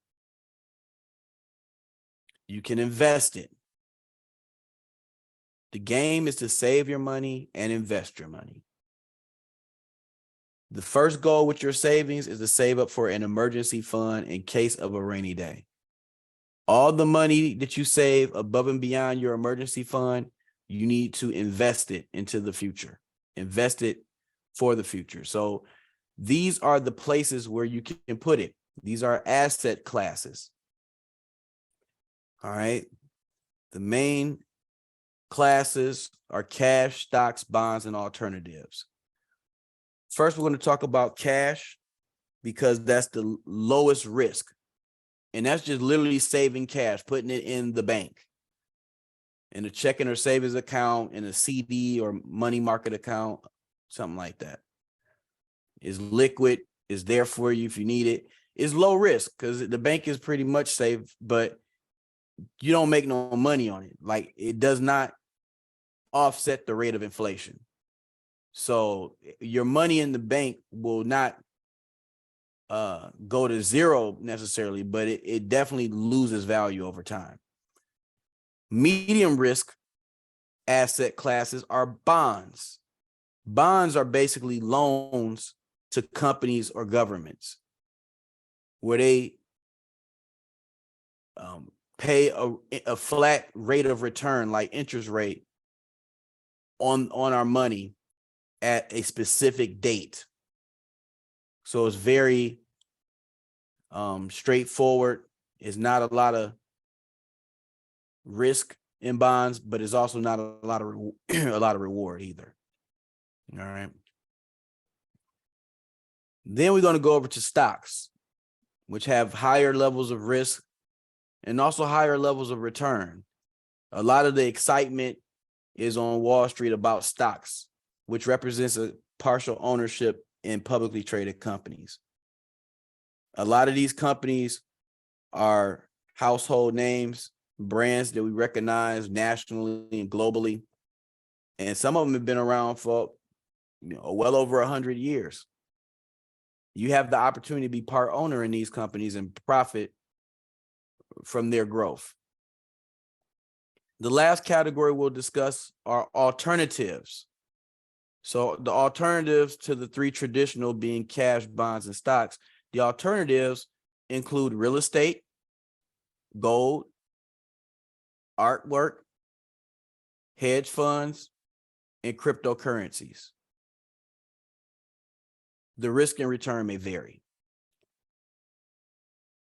You can invest it. The game is to save your money and invest your money. The first goal with your savings is to save up for an emergency fund in case of a rainy day. All the money that you save above and beyond your emergency fund, you need to invest it into the future. Invest it for the future. So these are the places where you can put it. These are asset classes. All right. The main classes are cash, stocks, bonds, and alternatives. First, we're going to talk about cash because that's the lowest risk. And that's just literally saving cash, putting it in the bank, in a checking or savings account, in a CD or money market account, something like that. It's liquid, it's there for you if you need it. It's low risk because the bank is pretty much safe, but you don't make no money on it. Like, it does not offset the rate of inflation. So your money in the bank will not go to zero necessarily, but it definitely loses value over time. Medium risk asset classes are bonds. Bonds are basically loans to companies or governments where they pay a flat rate of return, like interest rate, on our money at a specific date. So it's very straightforward. It's not a lot of risk in bonds, but it's also not a lot of a lot of reward either. All right. Then we're going to go over to stocks, which have higher levels of risk and also higher levels of return. A lot of the excitement is on Wall Street about stocks, which represents a partial ownership in publicly traded companies. A lot of these companies are household names, brands that we recognize nationally and globally. And some of them have been around for well over 100 years. You have the opportunity to be part owner in these companies and profit from their growth. The last category we'll discuss are alternatives. So the alternatives to the three traditional being cash, bonds, and stocks, the alternatives include real estate, gold, artwork, hedge funds, and cryptocurrencies. The risk and return may vary.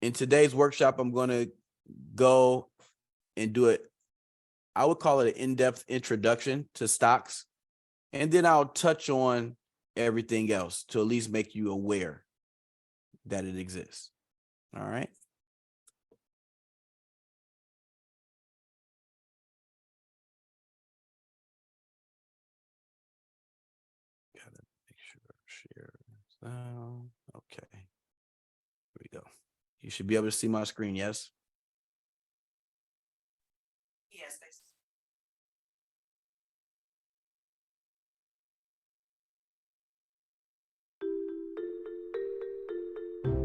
In today's workshop, I'm going to go and do it. I would call it an in-depth introduction to stocks. And then I'll touch on everything else to at least make you aware that it exists. All right. Gotta make sure I share this out. Okay. Here we go. You should be able to see my screen, yes? Yes.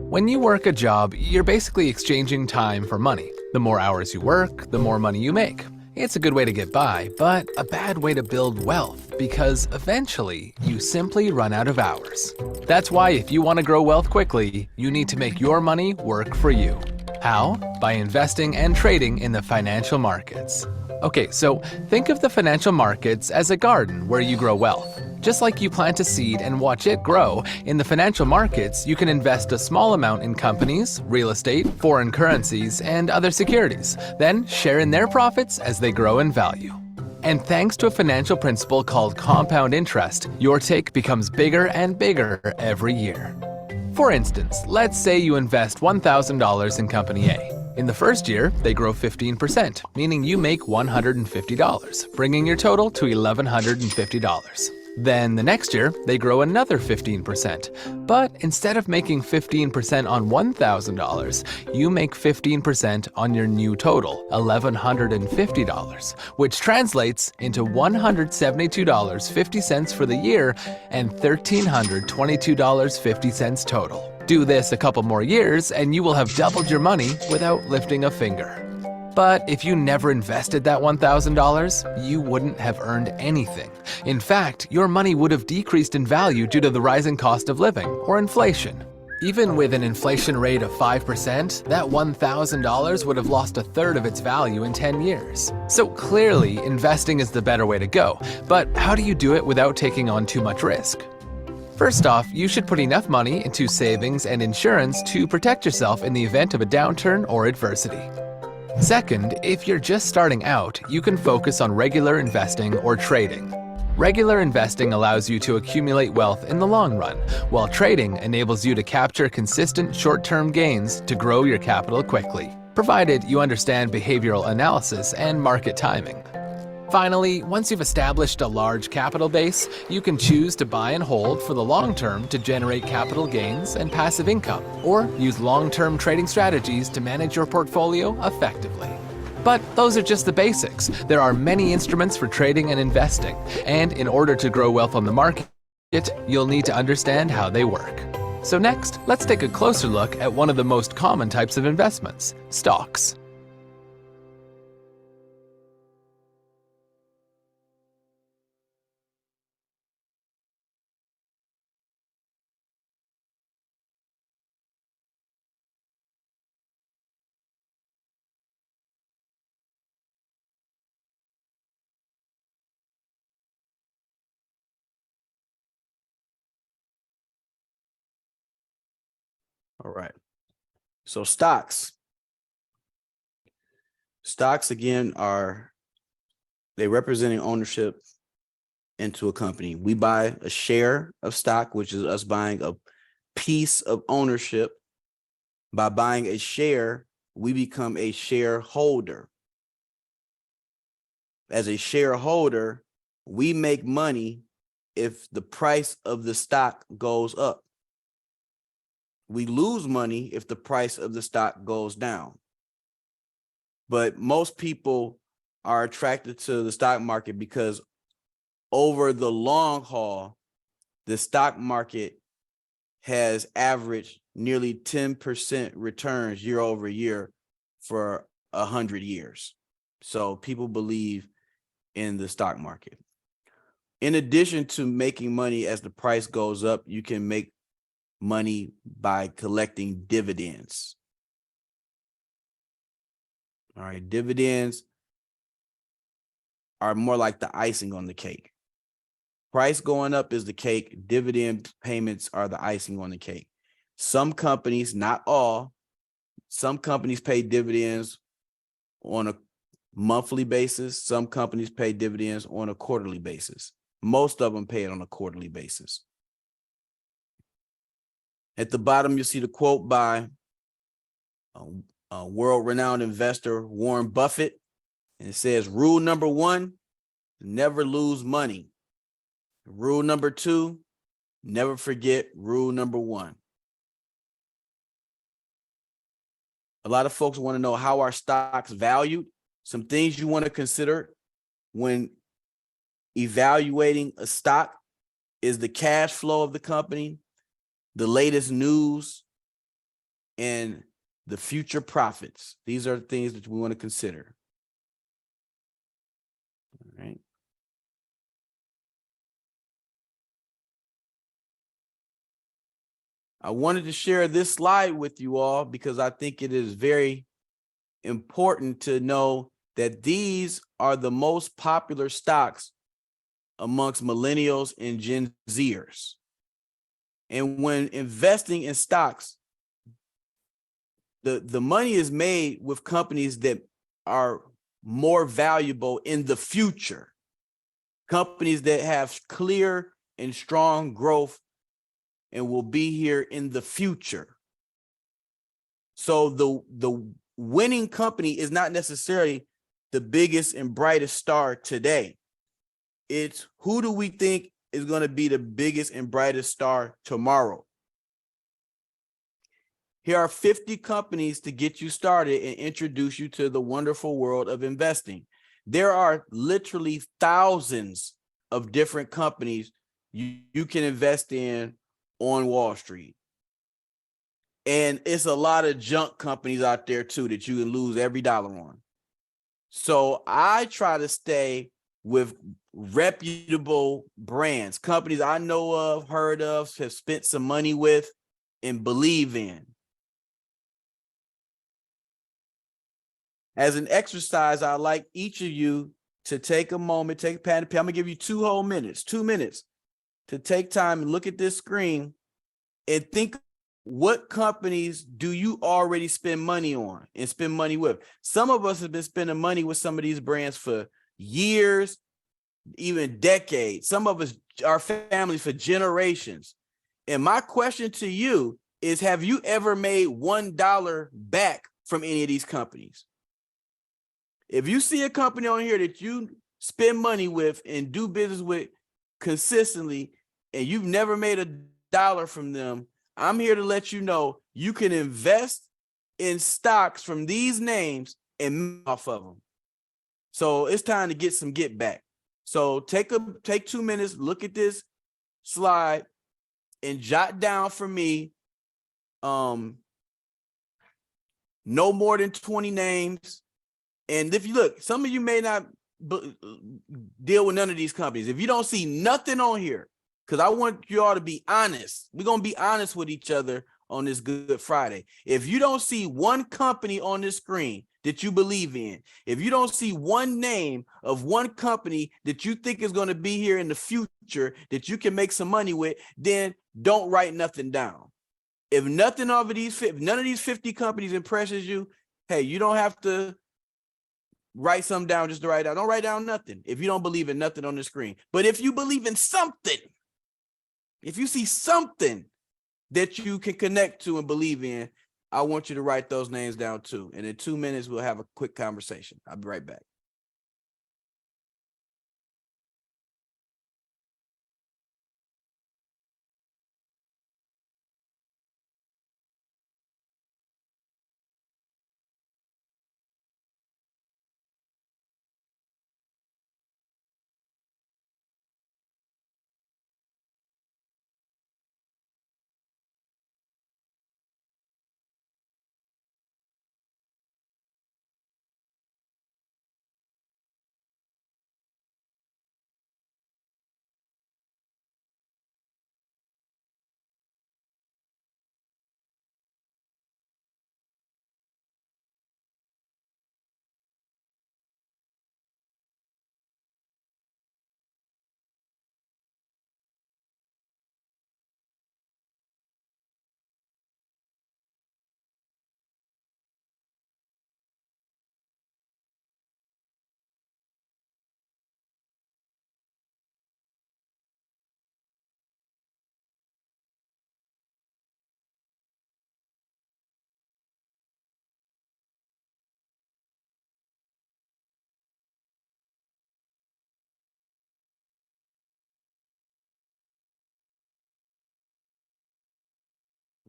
When you work a job, you're basically exchanging time for money. The more hours you work, the more money you make. It's a good way to get by, but a bad way to build wealth because eventually you simply run out of hours. That's why if you want to grow wealth quickly, you need to make your money work for you. How? By investing and trading in the financial markets. Okay, so think of the financial markets as a garden where you grow wealth. Just like you plant a seed and watch it grow, in the financial markets, you can invest a small amount in companies, real estate, foreign currencies, and other securities, then share in their profits as they grow in value. And thanks to a financial principle called compound interest, your take becomes bigger and bigger every year. For instance, let's say you invest $1,000 in Company A. In the first year, they grow 15%, meaning you make $150, bringing your total to $1,150. Then the next year, they grow another 15%. But instead of making 15% on $1,000, you make 15% on your new total, $1,150, which translates into $172.50 for the year and $1,322.50 total. Do this a couple more years and you will have doubled your money without lifting a finger. But if you never invested that $1,000, you wouldn't have earned anything. In fact, your money would have decreased in value due to the rising cost of living or inflation. Even with an inflation rate of 5%, that $1,000 would have lost a third of its value in 10 years. So clearly, investing is the better way to go. But how do you do it without taking on too much risk? First off, you should put enough money into savings and insurance to protect yourself in the event of a downturn or adversity. Second, if you're just starting out, you can focus on regular investing or trading. Regular investing allows you to accumulate wealth in the long run, while trading enables you to capture consistent short-term gains to grow your capital quickly, provided you understand behavioral analysis and market timing. Finally, once you've established a large capital base, you can choose to buy and hold for the long term to generate capital gains and passive income, or use long-term trading strategies to manage your portfolio effectively. But those are just the basics. There are many instruments for trading and investing, and in order to grow wealth on the market, you'll need to understand how they work. So next, let's take a closer look at one of the most common types of investments, stocks. All right. So stocks. Stocks again they representing ownership into a company. We buy a share of stock, which is us buying a piece of ownership. By buying a share, we become a shareholder. As a shareholder, we make money if the price of the stock goes up. We lose money if the price of the stock goes down. But most people are attracted to the stock market because over the long haul, the stock market has averaged nearly 10% returns year over year for 100 years. So people believe in the stock market. In addition to making money as the price goes up, you can make money by collecting dividends. All right, dividends are more like the icing on the cake. Price going up is the cake. Dividend payments are the icing on the cake. Some companies, not all, some companies pay dividends on a monthly basis. Some companies pay dividends on a quarterly basis. Most of them pay it on a quarterly basis. At the bottom, you'll see the quote by world-renowned investor Warren Buffett. And it says, rule number 1, never lose money. Rule number 2, never forget rule number 1. A lot of folks want to know how are stocks valued. Some things you want to consider when evaluating a stock is the cash flow of the company, the latest news, and the future profits. These are things that we want to consider. All right. I wanted to share this slide with you all because I think it is very important to know that these are the most popular stocks amongst millennials and Gen Zers. And when investing in stocks, the money is made with companies that are more valuable in the future. Companies that have clear and strong growth and will be here in the future. So the winning company is not necessarily the biggest and brightest star today. It's who do we think is going to be the biggest and brightest star tomorrow? Here are 50 companies to get you started and introduce you to the wonderful world of investing. There are literally thousands of different companies you can invest in on Wall Street. And it's a lot of junk companies out there too that you can lose every dollar on. So I try to stay with reputable brands, companies I know of, heard of, have spent some money with, and believe in. As an exercise, I'd like each of you to take a moment, take a pad and pen. I'm gonna give you 2 whole minutes, 2 minutes to take time and look at this screen and think, what companies do you already spend money on and spend money with? Some of us have been spending money with some of these brands for years, even decades. Some of us, our families for generations. And my question to you is, have you ever made $1 back from any of these companies? If you see a company on here that you spend money with and do business with consistently, and you've never made $1 from them, I'm here to let you know you can invest in stocks from these names and make off of them. So it's time to get some get back. So take 2 minutes, look at this slide, and jot down for me no more than 20 names. And if you look, some of you may not deal with none of these companies. If you don't see nothing on here, because I want you all to be honest. We're going to be honest with each other on this Good Friday. If you don't see one company on this screen that you believe in, if you don't see one name of one company that you think is going to be here in the future that you can make some money with, then don't write nothing down. If none of these 50 companies impresses you, hey, you don't have to write something down just to write down. Don't write down nothing if you don't believe in nothing on the screen. But if you believe in something, if you see something that you can connect to and believe in, I want you to write those names down too. And in 2 minutes, we'll have a quick conversation. I'll be right back.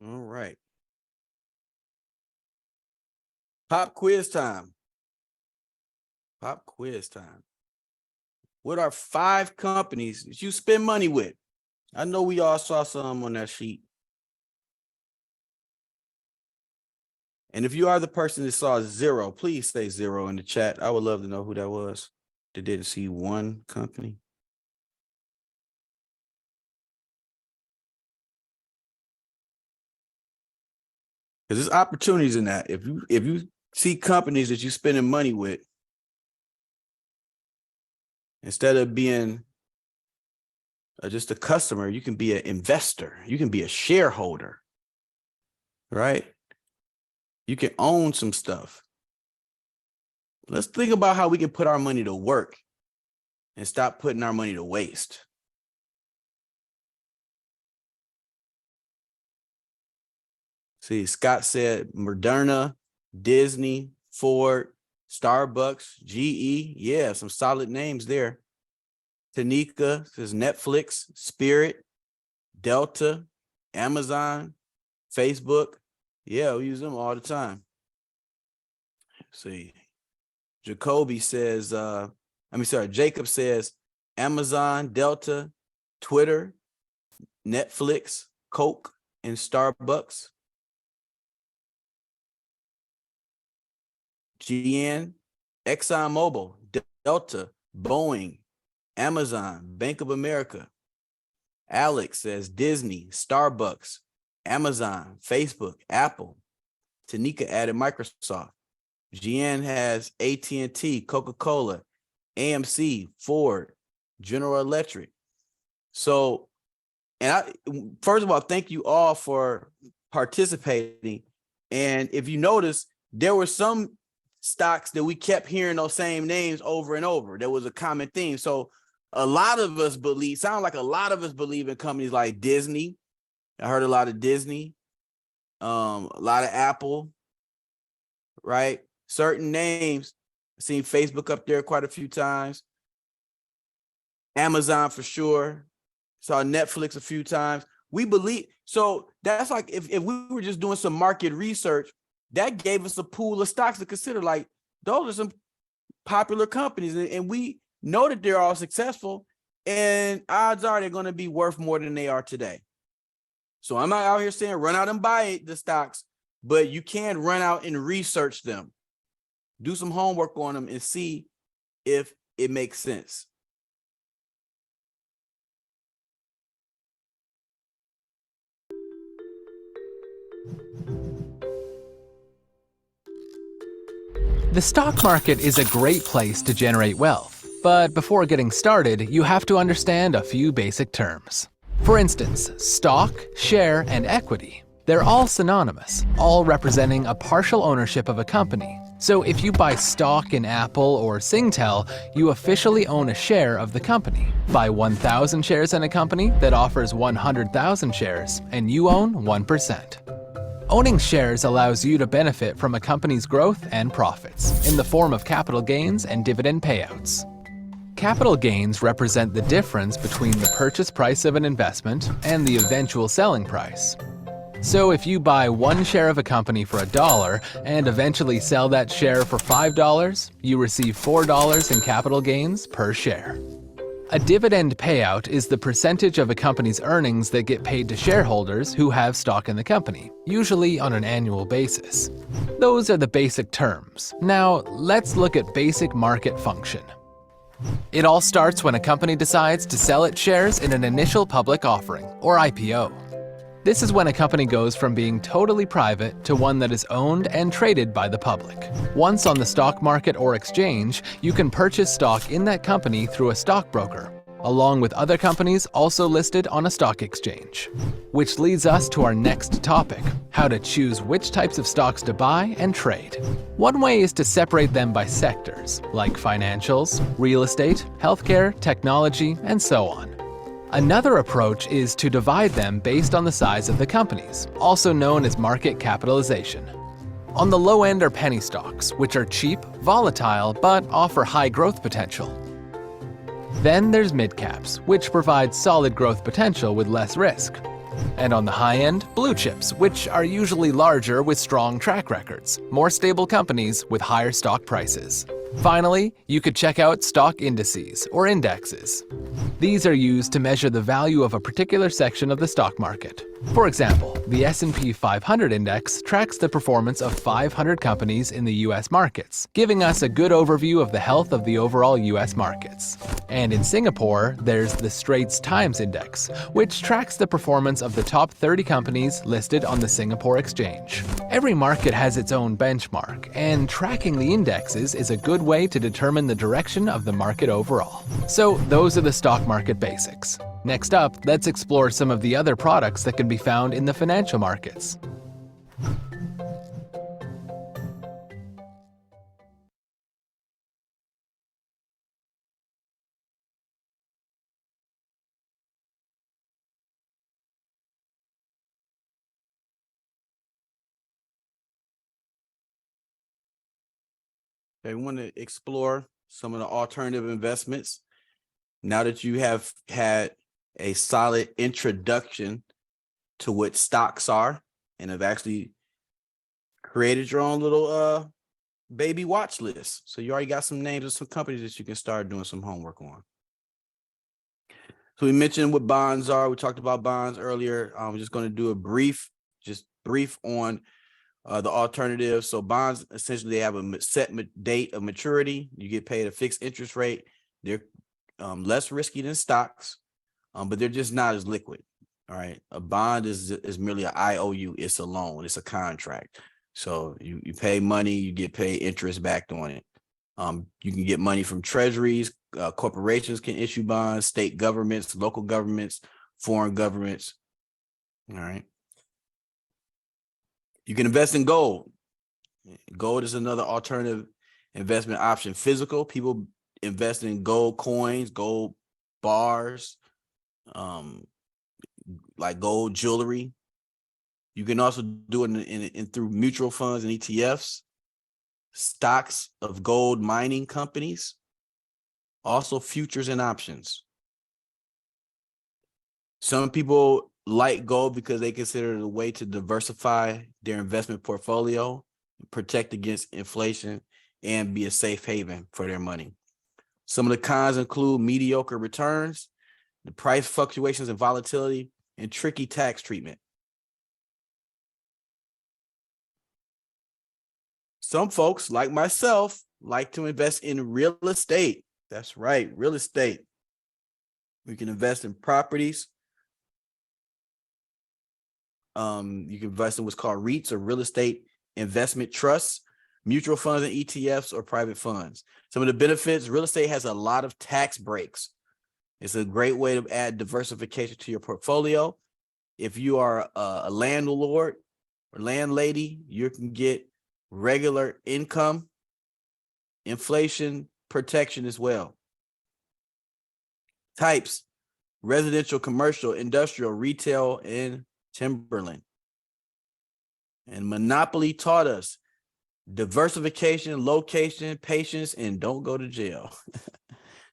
All right. Pop quiz time. Pop quiz time. What are 5 companies that you spend money with? I know we all saw some on that sheet. And if you are the person that saw 0, please say 0 in the chat. I would love to know who that was that didn't see one company. Because there's opportunities in that. If you see companies that you're spending money with, instead of being just a customer, you can be an investor. You can be a shareholder, right? You can own some stuff. Let's think about how we can put our money to work and stop putting our money to waste. See, Scott said Moderna, Disney, Ford, Starbucks, GE. Yeah, some solid names there. Tanika says Netflix, Spirit, Delta, Amazon, Facebook. Yeah, we use them all the time. Let's see. Jacoby says, Jacob says Amazon, Delta, Twitter, Netflix, Coke, and Starbucks. GN, ExxonMobil, Delta, Boeing, Amazon, Bank of America. Alex says Disney, Starbucks, Amazon, Facebook, Apple. Tanika added Microsoft. GN has AT&T, Coca-Cola, AMC, Ford, General Electric. So, first of all, thank you all for participating. And if you notice, there were some stocks that we kept hearing those same names over and over. There was a common theme. So a lot of us believe, sound like a lot of us believe in companies like Disney. I heard a lot of Disney, a lot of Apple, right? Certain names. I've seen Facebook up there quite a few times. Amazon for sure. Saw Netflix a few times. We believe, so that's like if we were just doing some market research, that gave us a pool of stocks to consider. Like, those are some popular companies, and we know that they're all successful, and odds are they're going to be worth more than they are today. So I'm not out here saying run out and buy the stocks, but you can run out and research them. Do some homework on them and see if it makes sense. The stock market is a great place to generate wealth, but before getting started, you have to understand a few basic terms. For instance, stock, share, and equity. They're all synonymous, all representing a partial ownership of a company. So if you buy stock in Apple or Singtel, you officially own a share of the company. Buy 1,000 shares in a company that offers 100,000 shares, and you own 1%. Owning shares allows you to benefit from a company's growth and profits in the form of capital gains and dividend payouts. Capital gains represent the difference between the purchase price of an investment and the eventual selling price. So if you buy one share of a company for $1 and eventually sell that share for $5, you receive $4 in capital gains per share. A dividend payout is the percentage of a company's earnings that get paid to shareholders who have stock in the company, usually on an annual basis. Those are the basic terms. Now, let's look at basic market function. It all starts when a company decides to sell its shares in an initial public offering, or IPO. This is when a company goes from being totally private to one that is owned and traded by the public. Once on the stock market or exchange, you can purchase stock in that company through a stockbroker, along with other companies also listed on a stock exchange. Which leads us to our next topic, how to choose which types of stocks to buy and trade. One way is to separate them by sectors, like financials, real estate, healthcare, technology, and so on. Another approach is to divide them based on the size of the companies, also known as market capitalization. On the low end are penny stocks, which are cheap, volatile, but offer high growth potential. Then there's mid-caps, which provide solid growth potential with less risk. And on the high end, blue chips, which are usually larger with strong track records, more stable companies with higher stock prices. Finally, you could check out stock indices or indexes. These are used to measure the value of a particular section of the stock market. For example, the S&P 500 index tracks the performance of 500 companies in the US markets, giving us a good overview of the health of the overall US markets. And in Singapore, there's the Straits Times Index, which tracks the performance of the top 30 companies listed on the Singapore Exchange. Every market has its own benchmark, and tracking the indexes is a good way to determine the direction of the market overall. So those are the stock market basics. Next up, let's explore some of the other products that can be found in the financial markets. Okay, we want to explore some of the alternative investments. Now that you have had a solid introduction to what stocks are and have actually created your own little baby watch list. So you already got some names of some companies that you can start doing some homework on. So we mentioned what bonds are. We talked about bonds earlier. I'm just going to do a brief on the alternatives. So bonds, essentially, they have a set date of maturity. You get paid a fixed interest rate. They're less risky than stocks, but they're just not as liquid. All right. A bond is merely an IOU. It's a loan. It's a contract. So you pay money, you get paid interest back on it. You can get money from treasuries. Corporations can issue bonds, state governments, local governments, foreign governments. All right. You can invest in gold. Gold is another alternative investment option. Physical, people invest in gold coins, gold bars, like gold jewelry. You can also do it in through mutual funds and ETFs, stocks of gold mining companies, also futures and options. Some people like gold because they consider it a way to diversify their investment portfolio, protect against inflation, and be a safe haven for their money. Some of the cons include mediocre returns, the price fluctuations and volatility, and tricky tax treatment. Some folks, like myself, like to invest in real estate. That's right, real estate. We can invest in properties. You can invest in what's called REITs, or real estate investment trusts, mutual funds and ETFs, or private funds. Some of the benefits: real estate has a lot of tax breaks. It's a great way to add diversification to your portfolio. If you are a landlord or landlady, you can get regular income, inflation protection as well. Types: residential, commercial, industrial, retail, and timberland. And Monopoly taught us diversification, location, patience, and don't go to jail.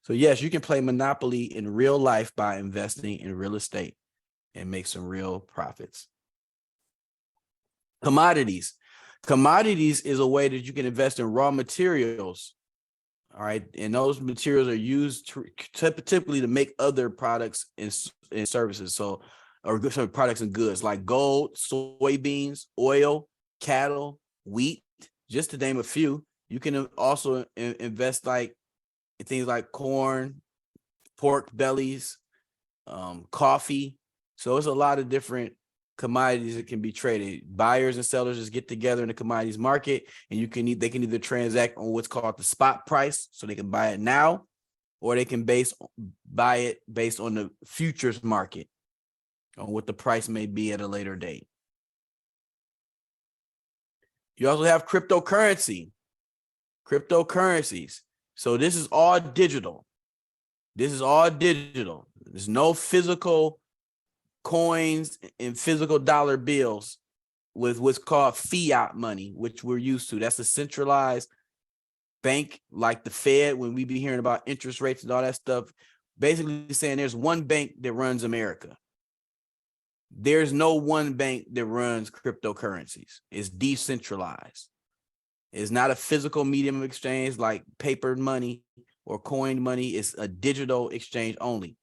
So yes, you can play Monopoly in real life by investing in real estate and make some real profits. Commodities. Commodities is a way that you can invest in raw materials. All right. And those materials are used typically to make other products and services. So, or products and goods like gold, soybeans, oil, cattle, wheat, just to name a few. You can also invest like in things like corn, pork bellies, coffee. So it's a lot of different commodities that can be traded. Buyers and sellers just get together in the commodities market, and they can either transact on what's called the spot price, so they can buy it now, or they can buy it based on the futures market, on what the price may be at a later date. You also have cryptocurrencies. So this is all digital. There's no physical coins and physical dollar bills with what's called fiat money, which we're used to. That's a centralized bank like the Fed, when we be hearing about interest rates and all that stuff, basically saying there's one bank that runs America. There's no one bank that runs cryptocurrencies. It's decentralized. It's not a physical medium of exchange like paper money or coined money. It's a digital exchange only.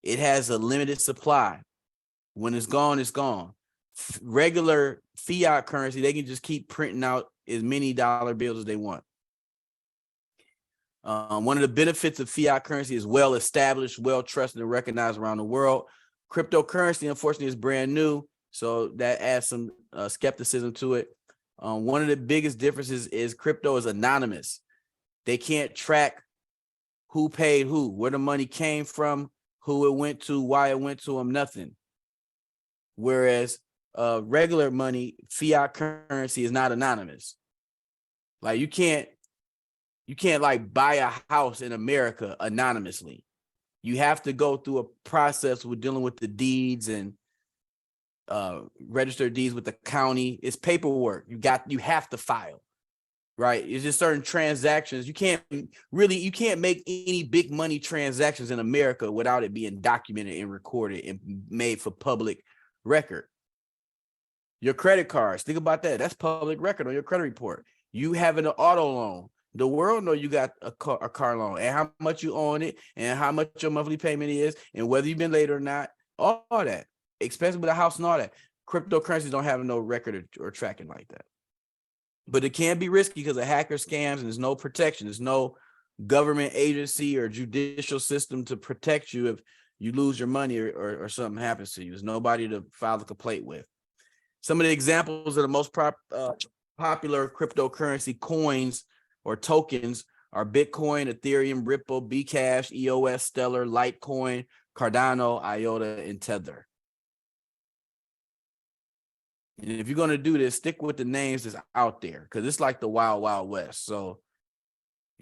It has a limited supply. When it's gone, it's gone. Regular fiat currency, they can just keep printing out as many dollar bills as they want. One of the benefits of fiat currency is well established, well trusted, and recognized around the world. Cryptocurrency, unfortunately, is brand new, so that adds some skepticism to it. One of the biggest differences is crypto is anonymous. They can't track who paid who, where the money came from, who it went to, why it went to them, nothing. Whereas regular money, fiat currency, is not anonymous. Like you can't like buy a house in America anonymously. You have to go through a process with dealing with the deeds and register deeds with the county. It's paperwork. You have to file, right? It's just certain transactions. You can't make any big money transactions in America without it being documented and recorded and made for public record. Your credit cards, think about that. That's public record on your credit report. You having an auto loan, the world know you got a car loan and how much you own it and how much your monthly payment is and whether you've been late or not, all that. Expensive with a house and all that. Cryptocurrencies don't have no record or tracking like that. But it can be risky because of hacker scams, and there's no protection. There's no government agency or judicial system to protect you if you lose your money or something happens to you. There's nobody to file a complaint with. Some of the examples of the most popular cryptocurrency coins or tokens are Bitcoin, Ethereum, Ripple, Bcash, EOS, Stellar, Litecoin, Cardano, IOTA, and Tether. And if you're going to do this, stick with the names that's out there, because it's like the wild, wild west. So,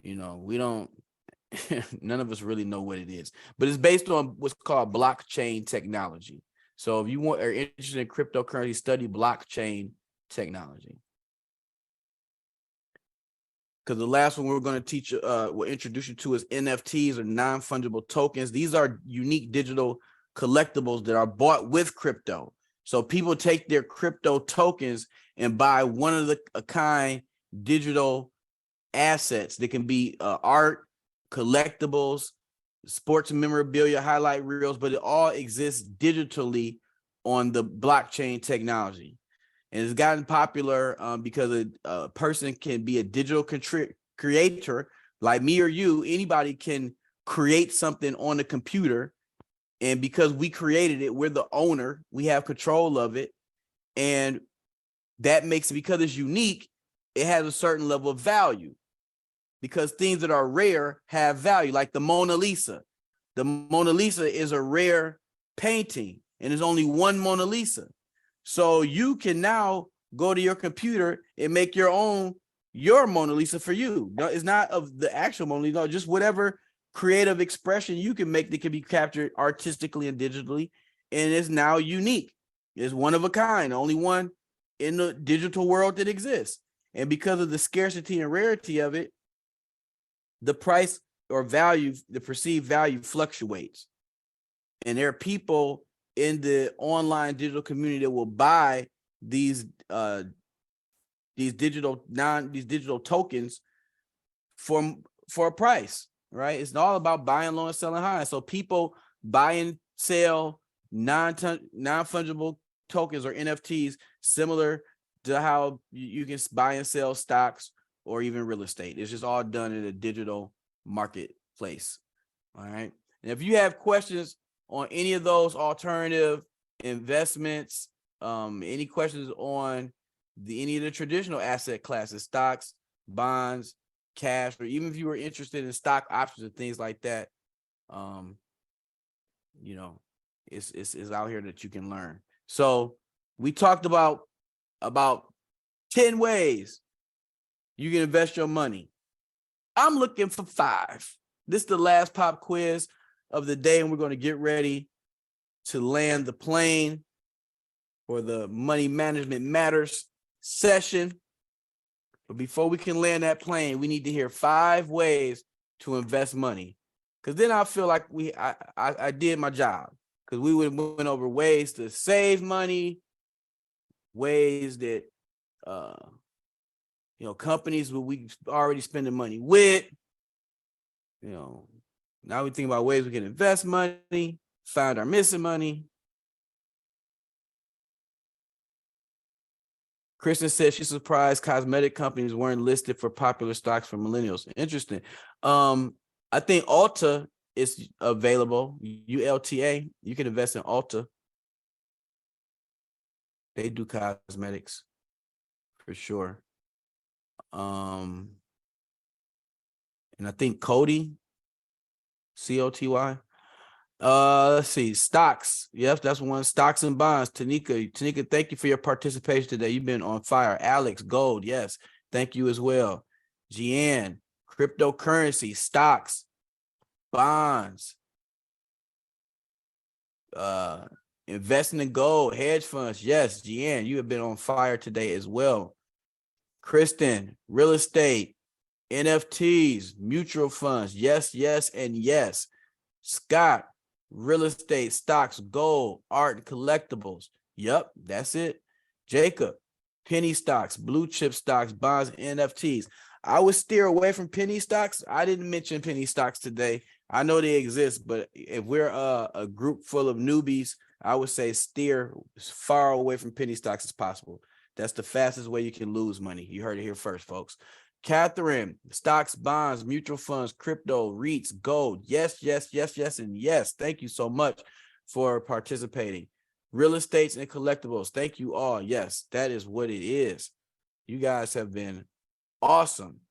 we don't None of us really know what it is, but it's based on what's called blockchain technology. So if you are interested in cryptocurrency, study blockchain technology. Because the last one we're going to teach, we'll introduce you to is NFTs, or non-fungible tokens. These are unique digital collectibles that are bought with crypto. So people take their crypto tokens and buy one of a kind digital assets. They can be art, collectibles, sports memorabilia, highlight reels, but it all exists digitally on the blockchain technology. And it's gotten popular because a person can be a digital creator like me or you. Anybody can create something on the computer. And because we created it, we're the owner. We have control of it. And that makes it, because it's unique, it has a certain level of value. Because things that are rare have value, like the Mona Lisa. The Mona Lisa is a rare painting, and there's only one Mona Lisa. So you can now go to your computer and make your Mona Lisa for you. No, it's not of the actual Mona Lisa, no, just whatever creative expression you can make that can be captured artistically and digitally, and it's now unique. It's one of a kind, only one in the digital world that exists. And because of the scarcity and rarity of it, the price or value, the perceived value, fluctuates. And there are people in the online digital community that will buy these digital tokens for a price, right? It's all about buying low and selling high. So people buy and sell non-fungible tokens or NFTs, similar to how you can buy and sell stocks or even real estate. It's just all done in a digital marketplace. All right. And if you have questions on any of those alternative investments, any questions on any of the traditional asset classes, stocks, bonds, cash, or even if you were interested in stock options and things like that, it's out here that you can learn. So we talked about 10 ways you can invest your money. I'm looking for 5. This is the last pop quiz of the day, and we're going to get ready to land the plane for the Money Management Matters session. But before we can land that plane, we need to hear 5 ways to invest money. Because then I feel like I did my job. Because we went over ways to save money, ways that companies where we already spending money with. Now we think about ways we can invest money, find our missing money. Kristen says she's surprised cosmetic companies weren't listed for popular stocks for millennials. Interesting. I think Ulta is available. ULTA. You can invest in Ulta. They do cosmetics for sure. And I think Cody, COTY. Let's see, stocks. Yes, that's one. Stocks and bonds. Tanika, thank you for your participation today. You've been on fire. Alex, gold. Yes, thank you as well. Jeanne, cryptocurrency, stocks, bonds, investing in gold, hedge funds. Yes, Jeanne, you have been on fire today as well. Kristen, real estate, NFTs, mutual funds. Yes, yes, and yes. Scott, real estate, stocks, gold, art, and collectibles. Yep, that's it. Jacob, penny stocks, blue chip stocks, bonds, and NFTs. I would steer away from penny stocks. I didn't mention penny stocks today. I know they exist, but if we're a group full of newbies, I would say steer as far away from penny stocks as possible. That's the fastest way you can lose money. You heard it here first, folks. Catherine, stocks, bonds, mutual funds, crypto, REITs, gold. Yes, yes, yes, yes, and yes. Thank you so much for participating. Real estates and collectibles. Thank you all. Yes, that is what it is. You guys have been awesome.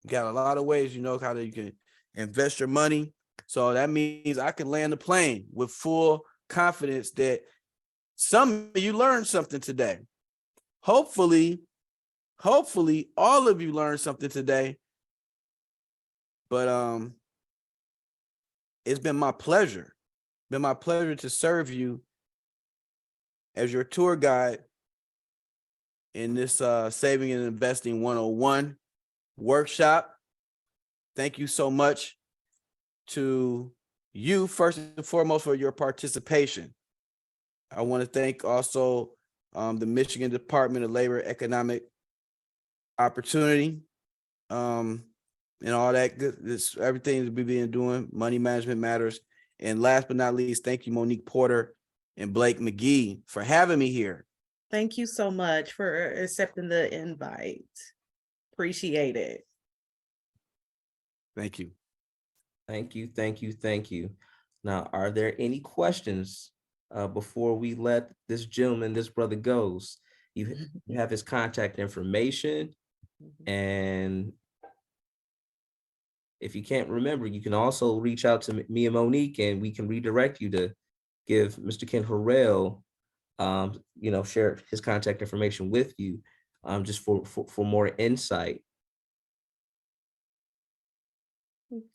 You got a lot of ways how you can invest your money. So that means I can land the plane with full confidence that some of you learned something today. Hopefully all of you learned something today. But it's been my pleasure. Been my pleasure to serve you as your tour guide in this Saving and Investing 101 workshop. Thank you so much to you, first and foremost, for your participation. I want to thank also the Michigan Department of Labor Economic Opportunity, and all that good, everything that we've been doing, Money Management Matters. And last but not least, thank you, Monique Porter and Blake McGee, for having me here. Thank you so much for accepting the invite. Appreciate it. Thank you. Thank you, thank you, thank you. Now, are there any questions before we let this gentleman, this brother goes? You have his contact information, and if you can't remember, you can also reach out to me and Monique, and we can redirect you to give Mr. Ken Harrell, share his contact information with you, just for more insight.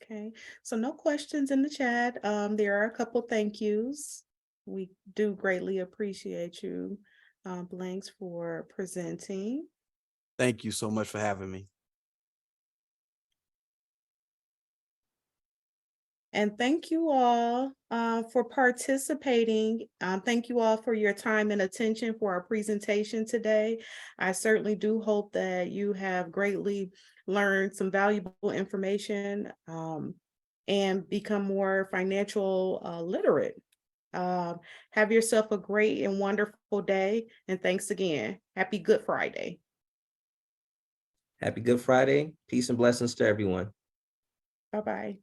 Okay, so no questions in the chat. There are a couple thank yous. We do greatly appreciate you, Blanks, for presenting. Thank you so much for having me. And thank you all for participating. Thank you all for your time and attention for our presentation today. I certainly do hope that you have greatly learned some valuable information and become more financial literate. Have yourself a great and wonderful day. And thanks again. Happy Good Friday. Happy Good Friday. Peace and blessings to everyone. Bye-bye.